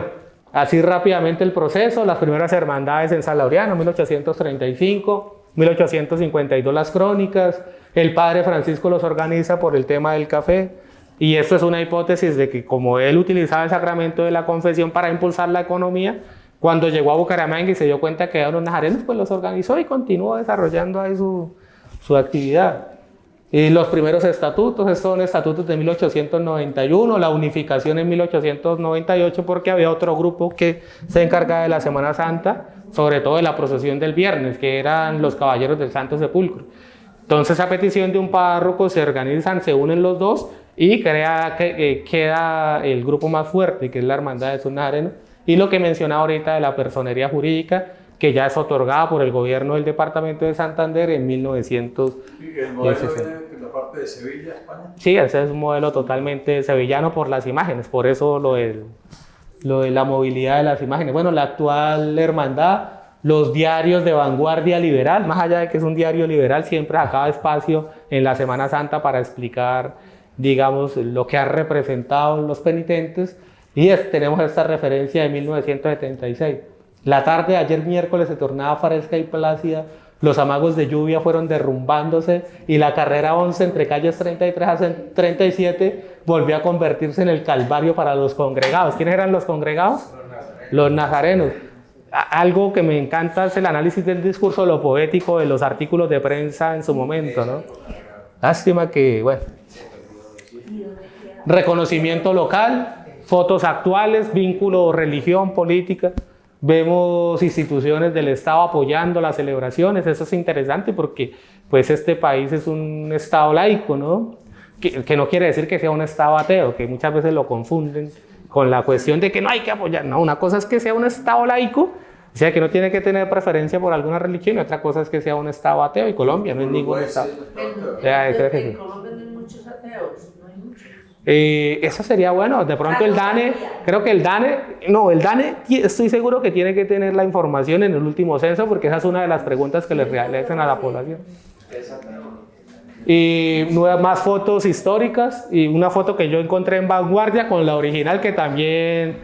así rápidamente el proceso. Las primeras hermandades en San Laureano, 1835, 1852 las crónicas. El padre Francisco los organiza por el tema del café, y esto es una hipótesis de que como él utilizaba el sacramento de la confesión para impulsar la economía, cuando llegó a Bucaramanga y se dio cuenta que eran unos nazarenos, pues los organizó y continuó desarrollando ahí su actividad. Y los primeros estatutos, estos son estatutos de 1891, la unificación en 1898, porque había otro grupo que se encargaba de la Semana Santa, sobre todo de la procesión del viernes, que eran los caballeros del Santo Sepulcro. Entonces, a petición de un párroco se organizan, se unen los dos y queda el grupo más fuerte, que es la Hermandad de Jesús Nazareno. Y lo que mencionaba ahorita de la personería jurídica, que ya es otorgada por el gobierno del departamento de Santander en 1960. ¿Y el modelo viene de la parte de Sevilla, España? Sí, ese es un modelo totalmente sevillano por las imágenes, por eso lo de la movilidad de las imágenes. Bueno, la actual hermandad, los diarios de vanguardia liberal, más allá de que es un diario liberal, siempre sacaba espacio en la Semana Santa para explicar, digamos, lo que ha representado los penitentes. Y tenemos esta referencia de 1976. La tarde de ayer miércoles se tornaba fresca y plácida los amagos de lluvia fueron derrumbándose y la carrera 11 entre calles 33 a 37 volvió a convertirse en el calvario para los congregados. ¿Quiénes eran los congregados? Los nazarenos. Algo que me encanta es el análisis del discurso, lo poético de los artículos de prensa en su momento, ¿no? Lástima que, bueno, reconocimiento local, fotos actuales, vínculo religión, política. Vemos instituciones del Estado apoyando las celebraciones. Eso es interesante porque pues este país es un Estado laico, ¿no? Que no quiere decir que sea un Estado ateo, que muchas veces lo confunden con la cuestión de que no hay que apoyar. No, una cosa es que sea un Estado laico, o sea que no tiene que tener preferencia por alguna religión, y otra cosa es que sea un Estado ateo, y Colombia no es ningún Estado. En Colombia no hay muchos ateos, no hay muchos. Eso sería bueno, de pronto el DANE, creo que el DANE estoy seguro que tiene que tener la información en el último censo, porque esa es una de las preguntas que le realizan a la población. Y más fotos históricas, y una foto que yo encontré en Vanguardia con la original, que también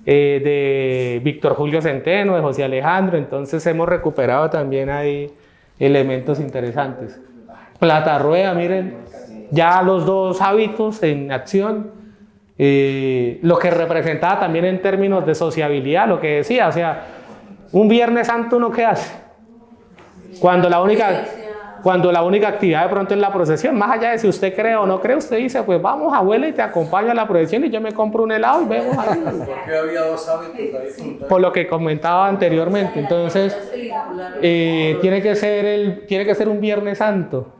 de Víctor Julio Centeno, de José Alejandro. Entonces hemos recuperado también ahí elementos interesantes. Plata Rueda, miren, ya los dos hábitos en acción, lo que representaba también en términos de sociabilidad, lo que decía, o sea, un Viernes Santo ¿uno qué hace? Cuando la única actividad de pronto es la procesión, más allá de si usted cree o no cree, usted dice, pues vamos abuela y te acompaño a la procesión y yo me compro un helado y vemos ahí. ¿Por qué había dos hábitos ahí? Por lo que comentaba anteriormente, entonces tiene que ser un Viernes Santo.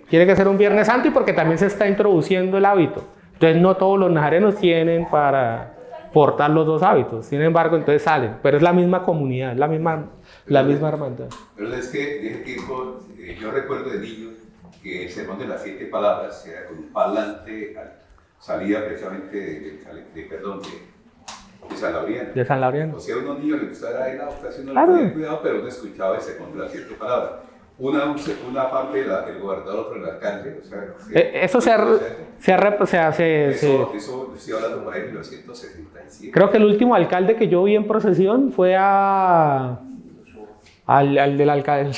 Tiene que ser un Viernes Santo, y porque también se está introduciendo el hábito. Entonces no todos los nazarenos tienen para portar los dos hábitos. Sin embargo, entonces salen. Pero es la misma comunidad, la misma hermandad. Pero es que en ese tiempo, yo recuerdo de niño que el sermón de las 7 palabras era con un parlante, salía precisamente de San Laureano. De San Laureano. O sea, a unos niños les gustaba ir a la ocasión, no Claro. tenían cuidado, pero uno escuchaba el sermón de las 7 palabras. Una parte el gobernador, otro el alcalde. O sea, Eso Eso estoy hablando por ahí de 1967. creo que el último alcalde que yo vi en procesión fue al del alcalde, el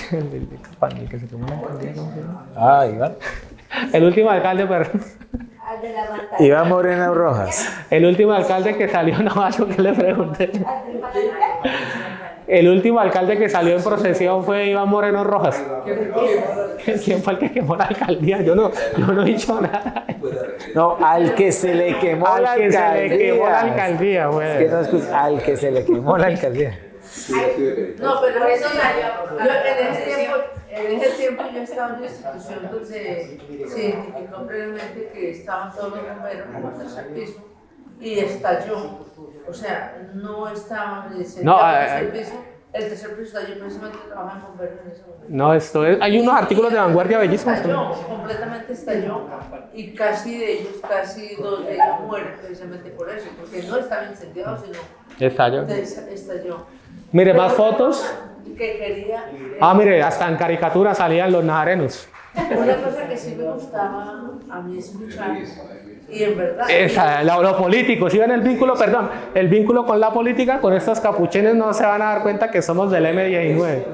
que se tomó la alcaldía, ¿cómo se llama? Iván. El último alcalde, perdón. Iván Moreno Rojas. El último alcalde que salió, no, algo que le pregunté. El último alcalde que salió en procesión fue Iván Moreno Rojas. ¿Quién fue el que quemó la alcaldía? Yo no he dicho nada. No, al que se le quemó la alcaldía. Se le quemó la alcaldía, güey. Es que no escucha, al que se le quemó la alcaldía. No, pero eso en ese tiempo yo estaba en una institución donde se identificó previamente que estaban todos los bomberos en el tercer piso y estalló. O sea, no estaban en el tercer piso. El tercer piso estalló, precisamente trabajaba en bomberos en ese momento. No, hay unos artículos de Vanguardia bellísimos. Completamente estalló, y casi dos de ellos mueren precisamente por eso, porque no estaban incendiados, sino estalló. Mire, más fotos. Que quería. Mire, hasta en caricaturas salían los nazarenos. Una cosa que sí me gustaba a mí escuchar, y en verdad. Lo político, si ven el vínculo con la política, con estos capuchines no se van a dar cuenta que somos del M19.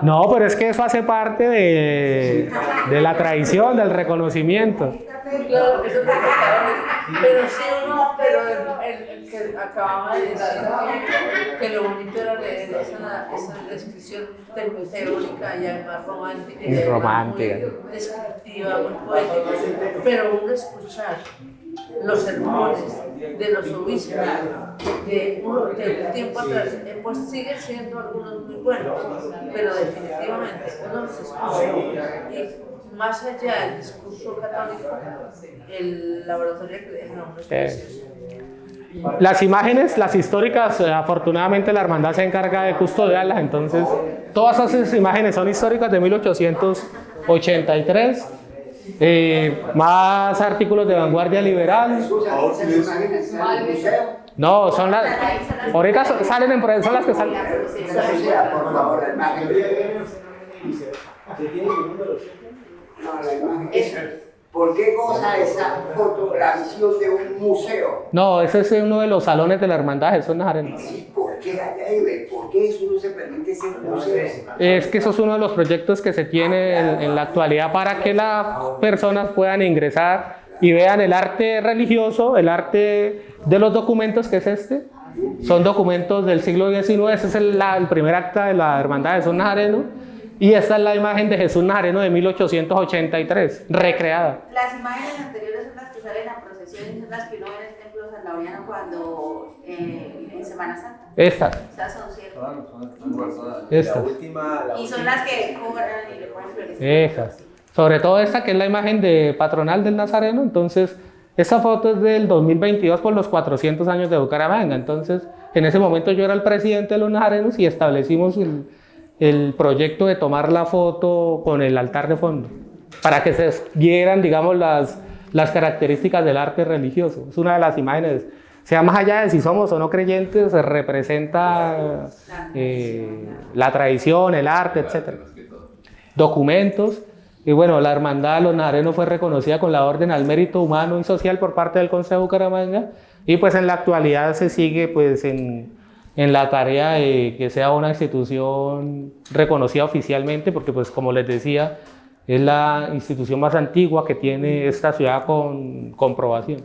No, pero es que eso hace parte de la tradición, del reconocimiento. Claro, eso te pero sí pero el que acababa de decir que lo bonito era leer esa descripción teórica y además romántica. Y romántica. Muy descriptiva, muy poética, pero uno escuchar los sermones de los obispos de un tiempo atrás, pues siguen siendo algunos muy buenos, pero definitivamente uno los escucha y más allá del discurso católico, el laboratorio que deja uno es precioso. Las imágenes, las históricas, afortunadamente la hermandad se encarga de custodiarlas, entonces todas esas imágenes son históricas de 1883. Más artículos de Vanguardia Liberal. No, son las. Ahorita salen en prensa, son las que salen. Por favor, la imagen. ¿Por qué goza esa fotografiación de un museo? No, ese es uno de los salones de la hermandad, eso es nazarenos. ¿Por qué allá debe? ¿Por qué eso no se permite ser museo? Es que eso es uno de los proyectos que se tiene en la actualidad para que las personas puedan ingresar y vean el arte religioso, el arte de los documentos, que es este. Son documentos del siglo XIX, ese es el primer acta de la Hermandad de Jesús Nazareno. Y esta es la imagen de Jesús Nazareno de 1883, recreada. Las imágenes anteriores son las que salen a procesión y son las que uno ve en el templo San Laureano cuando en Semana Santa. Estas. Esas son ciertas. Estas. Y son las que cobran y le ponen flores. Esas. Sobre todo esta que es la imagen de patronal del Nazareno. Entonces, esa foto es del 2022 por los 400 años de Bucaramanga. Entonces, en ese momento yo era el presidente de los nazarenos y establecimos el proyecto de tomar la foto con el altar de fondo, para que se vieran, digamos, las características del arte religioso. Es una de las imágenes, sea más allá de si somos o no creyentes, se representa la tradición, el arte, etc. Documentos. Y bueno, la Hermandad de los Nazarenos fue reconocida con la Orden al Mérito Humano y Social por parte del Consejo de Bucaramanga, y pues en la actualidad se sigue pues en la tarea de que sea una institución reconocida oficialmente, porque pues como les decía, es la institución más antigua que tiene esta ciudad con comprobación.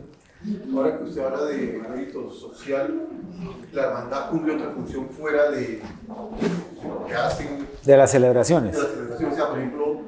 Ahora que usted habla de mérito social, la hermandad cumple otra función fuera de lo que hacen. De las celebraciones. De las celebraciones, o sea, por ejemplo,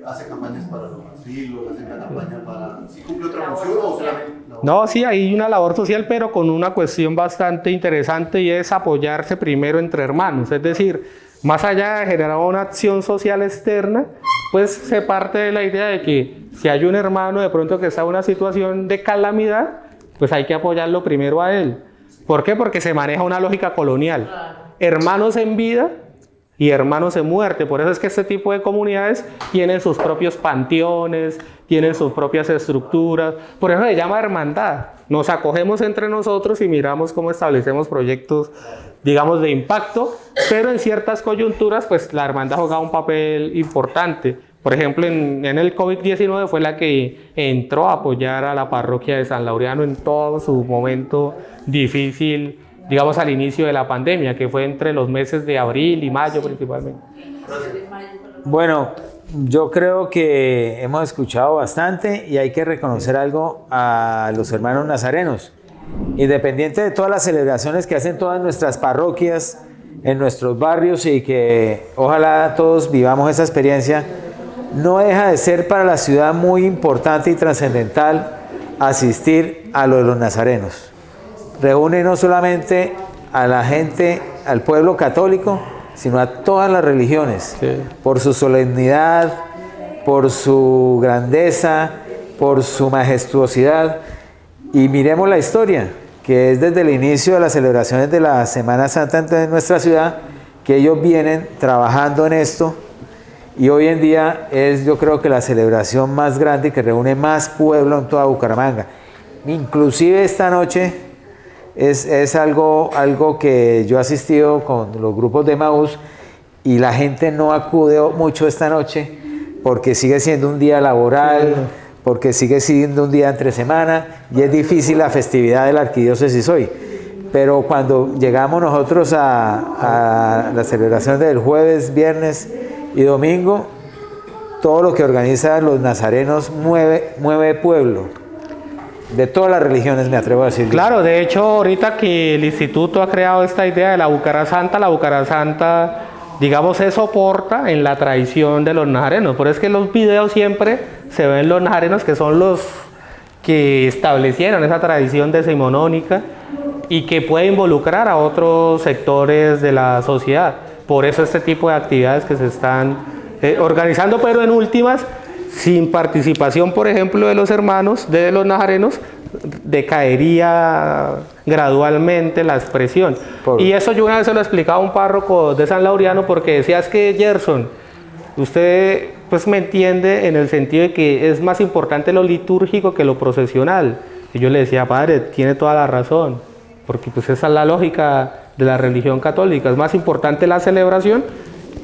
hace campañas para los asilos, hace campañas para... ¿Sí cumple otra función o solamente...? No, sí, hay una labor social, pero con una cuestión bastante interesante, y es apoyarse primero entre hermanos. Es decir, más allá de generar una acción social externa, pues se parte de la idea de que si hay un hermano de pronto que está en una situación de calamidad, pues hay que apoyarlo primero a él. ¿Por qué? Porque se maneja una lógica colonial. Hermanos en vida y hermanos en muerte. Por eso es que este tipo de comunidades tienen sus propios panteones, tienen sus propias estructuras. Por eso se llama hermandad. Nos acogemos entre nosotros y miramos cómo establecemos proyectos, digamos, de impacto, pero en ciertas coyunturas, pues la hermandad jugaba un papel importante. Por ejemplo, en el COVID-19 fue la que entró a apoyar a la parroquia de San Laureano en todo su momento difícil, digamos, al inicio de la pandemia, que fue entre los meses de abril y mayo principalmente. Bueno, yo creo que hemos escuchado bastante y hay que reconocer algo a los hermanos nazarenos. Independiente de todas las celebraciones que hacen todas nuestras parroquias, en nuestros barrios, y que ojalá todos vivamos esa experiencia, no deja de ser para la ciudad muy importante y trascendental asistir a lo de los nazarenos. Reúne no solamente a la gente, al pueblo católico, sino a todas las religiones, sí, por su solemnidad, por su grandeza, por su majestuosidad. Y miremos la historia, que es desde el inicio de las celebraciones de la Semana Santa en nuestra ciudad, que ellos vienen trabajando en esto, y hoy en día es, yo creo que la celebración más grande que reúne más pueblo en toda Bucaramanga. Inclusive esta noche es algo que yo he asistido con los grupos de Maús, y la gente no acude mucho esta noche porque sigue siendo un día laboral, porque sigue siendo un día entre semana y es difícil la festividad de la arquidiócesis hoy. Pero cuando llegamos nosotros a la celebración del jueves, viernes y domingo, todo lo que organizan los nazarenos mueve pueblo. De todas las religiones, me atrevo a decir. Claro, de hecho, ahorita que el instituto ha creado esta idea de la Bucara Santa, digamos, se soporta en la tradición de los nazarenos. Por eso es que en los videos siempre se ven los nazarenos, que son los que establecieron esa tradición decimonónica y que puede involucrar a otros sectores de la sociedad. Por eso este tipo de actividades que se están organizando, pero en últimas, sin participación, por ejemplo, de los hermanos, de los nazarenos, decaería gradualmente la expresión. Y eso yo una vez se lo explicaba a un párroco de San Laureano, porque decía, es que Gerson, usted pues me entiende en el sentido de que es más importante lo litúrgico que lo procesional. Y yo le decía, padre, tiene toda la razón, porque pues esa es la lógica de la religión católica, es más importante la celebración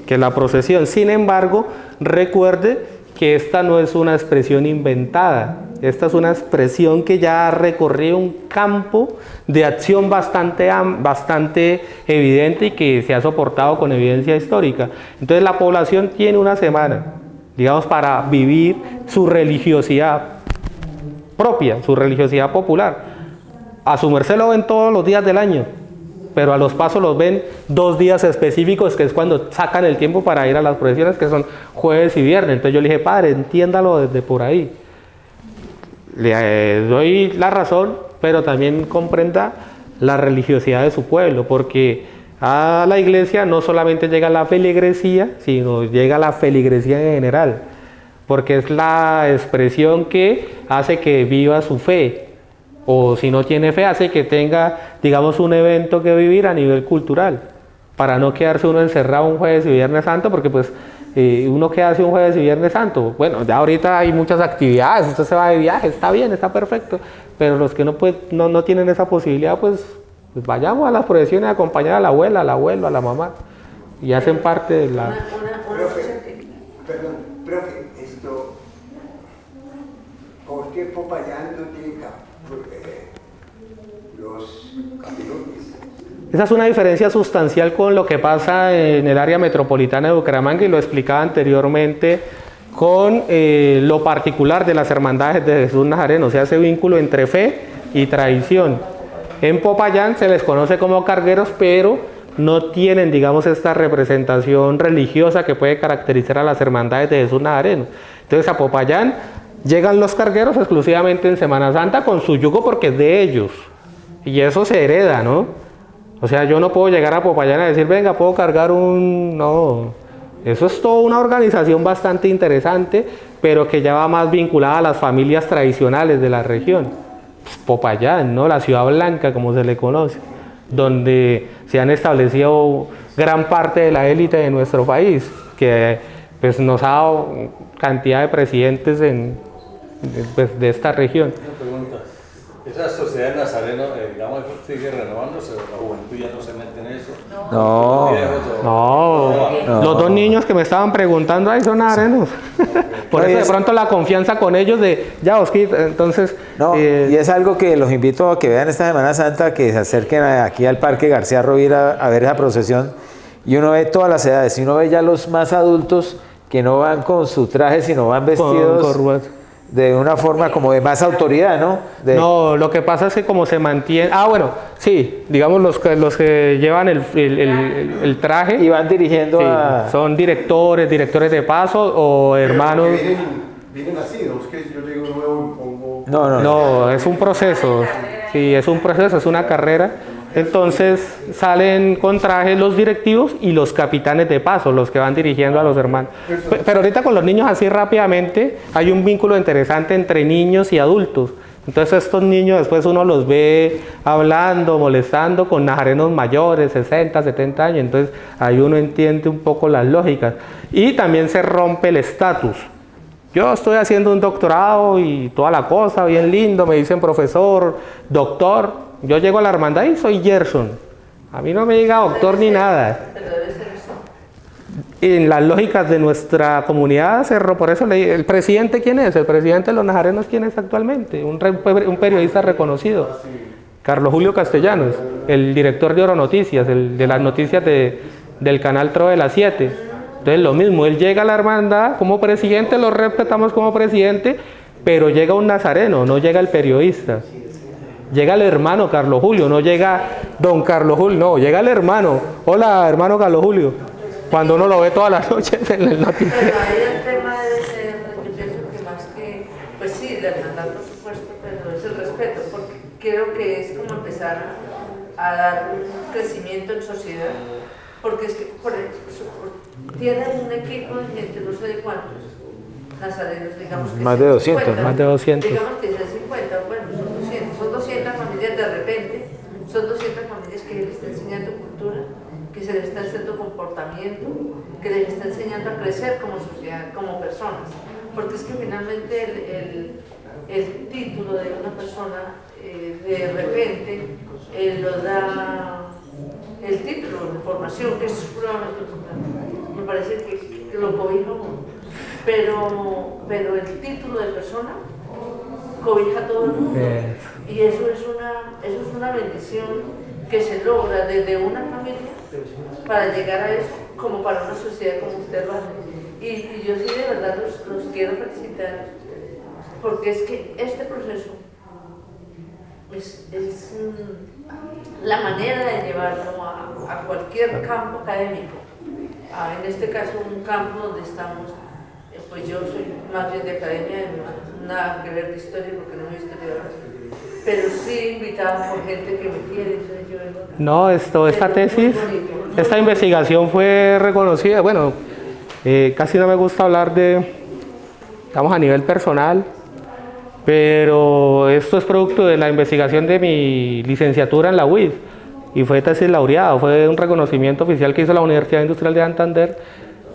que la procesión. Sin embargo, recuerde que esta no es una expresión inventada, Esta es una expresión que ya recorrió un campo de acción bastante evidente y que se ha soportado con evidencia histórica. Entonces la población tiene una semana, digamos, para vivir su religiosidad propia, su religiosidad popular. A su merced lo ven todos los días del año, pero a los pasos los ven 2 días específicos, que es cuando sacan el tiempo para ir a las procesiones, que son jueves y viernes. Entonces yo le dije, padre, entiéndalo desde por ahí. Le doy la razón, pero también comprenda la religiosidad de su pueblo, porque a la iglesia no solamente llega la feligresía, sino llega la feligresía en general, porque es la expresión que hace que viva su fe, o si no tiene fe, hace que tenga, digamos, un evento que vivir a nivel cultural, para no quedarse uno encerrado un jueves y viernes santo, porque pues uno que hace un jueves y viernes santo, bueno, ya ahorita hay muchas actividades, usted se va de viaje, está bien, está perfecto, pero los que no tienen esa posibilidad, pues vayamos a las procesiones a acompañar a la abuela, al abuelo, a la mamá, y hacen parte de la... Profe, ¿por qué Popayán no tiene los capirotes? Esa es una diferencia sustancial con lo que pasa en el área metropolitana de Bucaramanga, y lo explicaba anteriormente con lo particular de las hermandades de Jesús Nazareno, o sea, ese vínculo entre fe y tradición. En Popayán se les conoce como cargueros, pero no tienen, digamos, esta representación religiosa que puede caracterizar a las hermandades de Jesús Nazareno. Entonces a Popayán llegan los cargueros exclusivamente en Semana Santa con su yugo, porque es de ellos, y eso se hereda, ¿no? O sea, yo no puedo llegar a Popayán a decir, venga, puedo cargar un... No, eso es toda una organización bastante interesante, pero que ya va más vinculada a las familias tradicionales de la región. Pues Popayán, ¿no? La ciudad blanca, como se le conoce, donde se han establecido gran parte de la élite de nuestro país, que pues nos ha dado cantidad de presidentes de esta región. Una pregunta. ¿Esa sociedad de Nazareno, digamos, sigue renovándose? ¿La juventud ya no se mete en eso? No. Los 2 niños que me estaban preguntando ahí son nazarenos. Por eso de pronto la confianza con ellos de, ya Osquita, entonces... No, y es algo que los invito a que vean esta Semana Santa, que se acerquen aquí al Parque García Rovira a ver esa procesión, y uno ve todas las edades, y uno ve ya los más adultos que no van con su traje, sino van vestidos de una forma como de más autoridad, ¿no? No, lo que pasa es que como se mantiene... bueno, sí, digamos los que llevan el traje... Y van dirigiendo son directores de paso o hermanos... Vienen así, ¿no? Es que yo llego nuevo y pongo... No, es un proceso, sí, es un proceso, es una carrera. Entonces salen con trajes los directivos y los capitanes de paso, los que van dirigiendo a los hermanos. Pero ahorita con los niños así rápidamente hay un vínculo interesante entre niños y adultos. Entonces estos niños después uno los ve hablando, molestando con nazarenos mayores, 60, 70 años. Entonces ahí uno entiende un poco las lógicas. Y también se rompe el estatus. Yo estoy haciendo un doctorado y toda la cosa, bien lindo, me dicen profesor, doctor. Yo llego a la hermandad y soy Gerson. A mí no me llega doctor ni nada. En las lógicas de nuestra comunidad cerró, por eso leí, ¿el presidente quién es? El presidente de los nazarenos, ¿quién es actualmente? Un periodista reconocido, Carlos Julio Castellanos, el director de Oro Noticias, el de las noticias del canal TRO de las 7. Entonces lo mismo, él llega a la hermandad como presidente, lo respetamos como presidente, pero llega un nazareno, no llega el periodista. Llega el hermano Carlos Julio, no llega don Carlos Julio, no, llega el hermano. Hola, hermano Carlos Julio. Cuando uno lo ve todas las noches en el noticiero. Pero ahí el tema debe ser, yo pienso que más que, pues sí, la hermandad por supuesto, pero es el respeto, porque creo que es como empezar a dar un crecimiento en sociedad, porque es que tienen un equipo de gente, no sé de cuántos nazarenos, digamos que más de 200, 50, más de 200. Digamos que sean 50, bueno, son 200 familias de repente, son 200 familias que les está enseñando cultura, que se les está enseñando comportamiento, que les está enseñando a crecer como sociedad, como personas, porque es que finalmente el título de una persona de repente lo da el título de formación, que es supremamente importante. Me parece que lo cobija uno. Pero el título de persona cobija a todo el mundo. Y eso es una bendición que se logra desde una familia para llegar a eso, como para una sociedad como usted lo hace. Y yo sí de verdad los quiero felicitar, porque es que este proceso es la manera de llevarlo a cualquier campo académico. En este caso un campo donde estamos, pues yo soy más bien de academia, nada que ver de historia porque no soy historiadora, pero sí invitada por gente que me quiere. Yo vengo acá. No, esta tesis, esta investigación fue reconocida. Bueno, casi no me gusta hablar de, digamos, a nivel personal, pero esto es producto de la investigación de mi licenciatura en la UIS y fue tesis laureada, fue un reconocimiento oficial que hizo la Universidad Industrial de Santander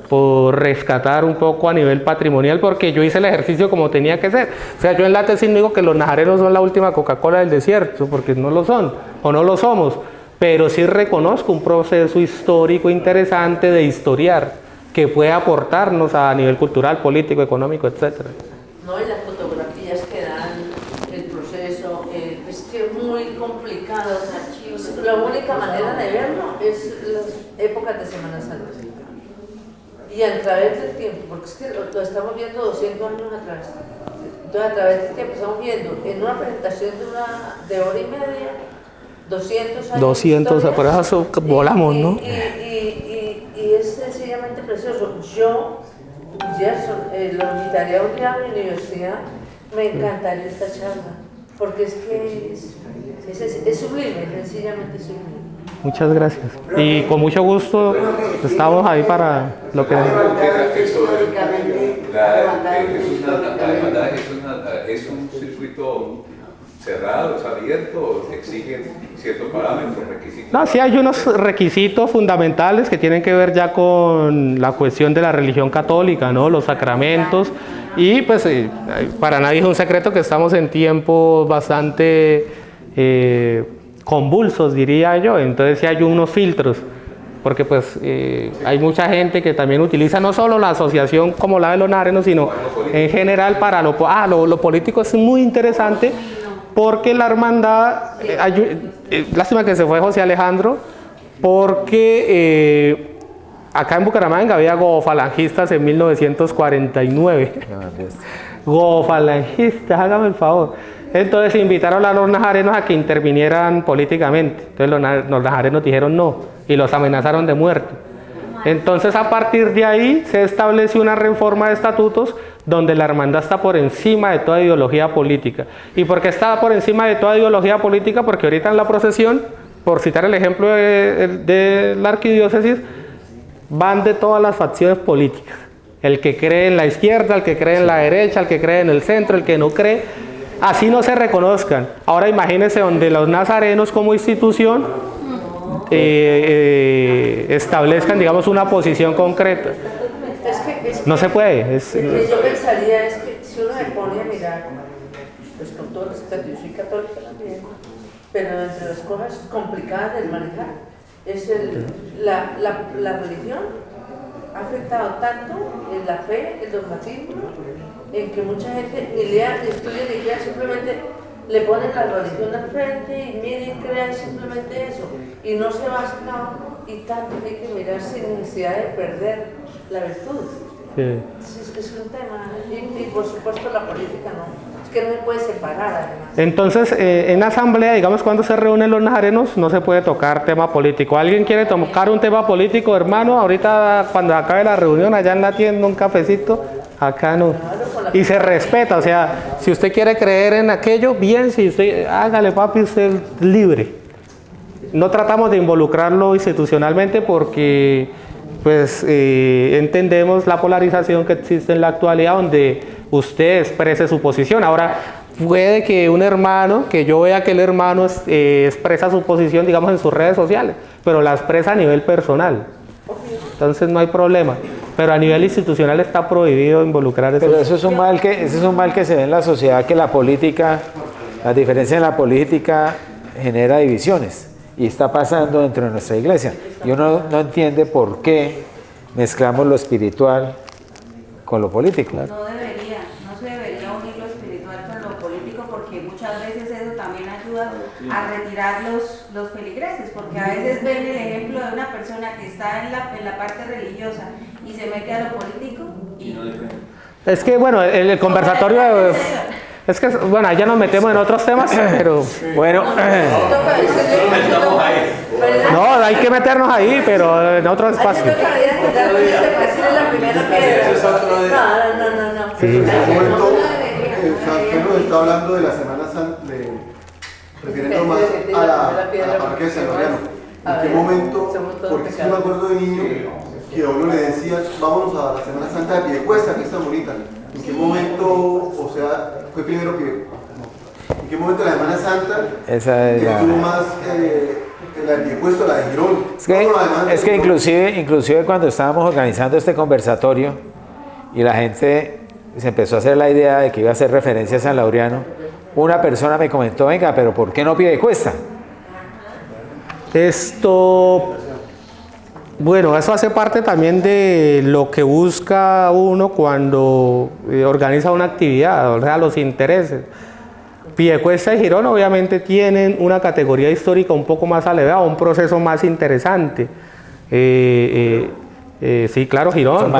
por rescatar un poco a nivel patrimonial, porque yo hice el ejercicio como tenía que ser. O sea, yo en la tesis no digo que los nazarenos son la última Coca-Cola del desierto, porque no lo son, o no lo somos, pero sí reconozco un proceso histórico interesante de historiar, que puede aportarnos a nivel cultural, político, económico, etc. No, y las fotografías que dan, el proceso, es que es muy complicado. O sea, la única manera de verlo es las épocas de Semana Santa. Y a través del tiempo, porque es que lo estamos viendo 200 años atrás. Entonces, a través del tiempo estamos viendo en una presentación de hora y media, 200 años. 200, por eso volamos, ¿no? Y es sencillamente precioso. Yo, Gerson, lo invitaría un día a mi universidad, me encantaría esta charla, porque es que es sublime, sencillamente sublime. Muchas gracias. Y con mucho gusto estamos ahí para lo que... ¿Es un circuito cerrado, es abierto, exigen ciertos parámetros, requisitos? No, sí hay unos requisitos fundamentales que tienen que ver ya con la cuestión de la religión católica, ¿no? Los sacramentos. Y pues para nadie es un secreto que estamos en tiempos bastante convulsos, diría yo. Entonces sí hay unos filtros, porque pues hay mucha gente que también utiliza no solo la asociación como la de los nazarenos, sino en general para lo político. Es muy interesante porque la hermandad, lástima que se fue José Alejandro, porque acá en Bucaramanga había gofalangistas en 1949. Gofalangistas, hágame el favor. Entonces invitaron a los nazarenos a que intervinieran políticamente. Entonces los nazarenos dijeron no y los amenazaron de muerte. Entonces a partir de ahí se estableció una reforma de estatutos donde la hermandad está por encima de toda ideología política. ¿Y por qué está por encima de toda ideología política? Porque ahorita en la procesión, por citar el ejemplo de la arquidiócesis, van de todas las facciones políticas. El que cree en la izquierda, el que cree en la derecha, el que cree en el centro, el que no cree. Así no se reconozcan. Ahora imagínense donde los nazarenos como institución establezcan, digamos, una posición concreta. No se puede. Yo pensaría es que si uno se pone a mirar, pues con todo respeto, yo soy católica también, pero entre las cosas complicadas del manejar es la religión ha afectado tanto en la fe, el dogmatismo, en que mucha gente ni lea, ni estudia, ni crea, simplemente le ponen la religión al frente y miren, crean simplemente eso y no se basa nada, y tanto hay que mirar sin necesidad de perder la virtud. Sí. Es un tema, y por supuesto la política no, es que no se puede separar además. Entonces, en la asamblea, digamos, cuando se reúnen los nazarenos, no se puede tocar tema político. ¿Alguien quiere tocar un tema político, hermano? Ahorita, cuando acabe la reunión, allá en la tienda, un cafecito, acá no. Y se respeta, o sea, si usted quiere creer en aquello, bien, si usted, hágale papi, usted es libre. No tratamos de involucrarlo institucionalmente porque pues entendemos la polarización que existe en la actualidad donde usted exprese su posición. Ahora, puede que un hermano, que yo vea que el hermano expresa su posición, digamos, en sus redes sociales, pero la expresa a nivel personal. Entonces no hay problema. Pero a nivel institucional está prohibido involucrar eso. Pero eso es un mal que se ve en la sociedad, que la política, la diferencia en la política genera divisiones. Y está pasando dentro de nuestra iglesia. Y uno no entiende por qué mezclamos lo espiritual con lo político. No se debería unir lo espiritual con lo político muchas veces eso también ayuda a retirar los feligreses, porque a veces ven el ejemplo de una persona que está en la parte religiosa y se mete a lo político y... Es que, bueno, el conversatorio... Es que, bueno, ya nos metemos en otros temas, pero... Bueno, no, hay que meternos ahí, pero en otro espacio. En este momento, usted nos está hablando de la Semana Santa, refiriendo más a la parroquia de San Laureano. ¿En qué momento? Porque si yo me acuerdo de niño que a uno le decía, vámonos a la Semana Santa de Piedecuesta, que es tan bonita. ¿En qué momento, o sea, fue primero que... ¿En qué momento la Semana Santa estuvo más la de Piedecuesta, la de Girón? Es que inclusive cuando estábamos organizando este conversatorio y la gente se empezó a hacer la idea de que iba a hacer referencia a San Laureano, una persona me comentó, venga, pero ¿por qué no Piedecuesta? Bueno, eso hace parte también de lo que busca uno cuando organiza una actividad, o sea, los intereses. Piedecuesta y Girón obviamente tienen una categoría histórica un poco más elevada, un proceso más interesante. Sí, claro, Girón.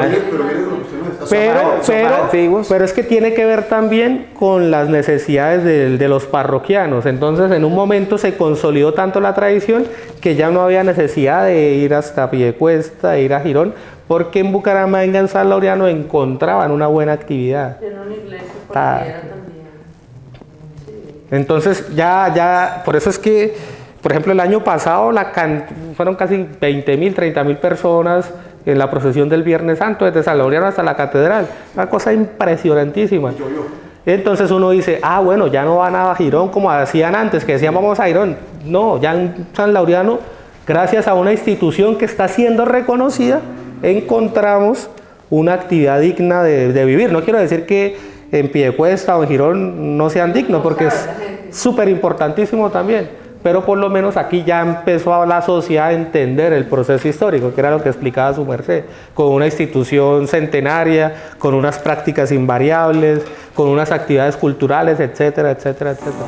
Pero es que tiene que ver también con las necesidades de los parroquianos. Entonces, en un momento se consolidó tanto la tradición que ya no había necesidad de ir hasta Piedecuesta, de ir a Girón, porque en Bucaramanga, en San Laureano, encontraban una buena actividad. En una iglesia parroquiana también. Entonces, por eso es que, por ejemplo, el año pasado fueron casi 20.000, 30.000 personas en la procesión del Viernes Santo, desde San Laureano hasta la catedral. Una cosa impresionantísima. Entonces uno dice, bueno, ya no van a Girón como hacían antes, que decían vamos a Girón. No, ya en San Laureano, gracias a una institución que está siendo reconocida, encontramos una actividad digna de vivir. No quiero decir que en Piedecuesta o en Girón no sean dignos, porque es súper importantísimo también. Pero por lo menos aquí ya empezó la sociedad a entender el proceso histórico, que era lo que explicaba su merced, con una institución centenaria, con unas prácticas invariables, con unas actividades culturales, etcétera, etcétera, etcétera.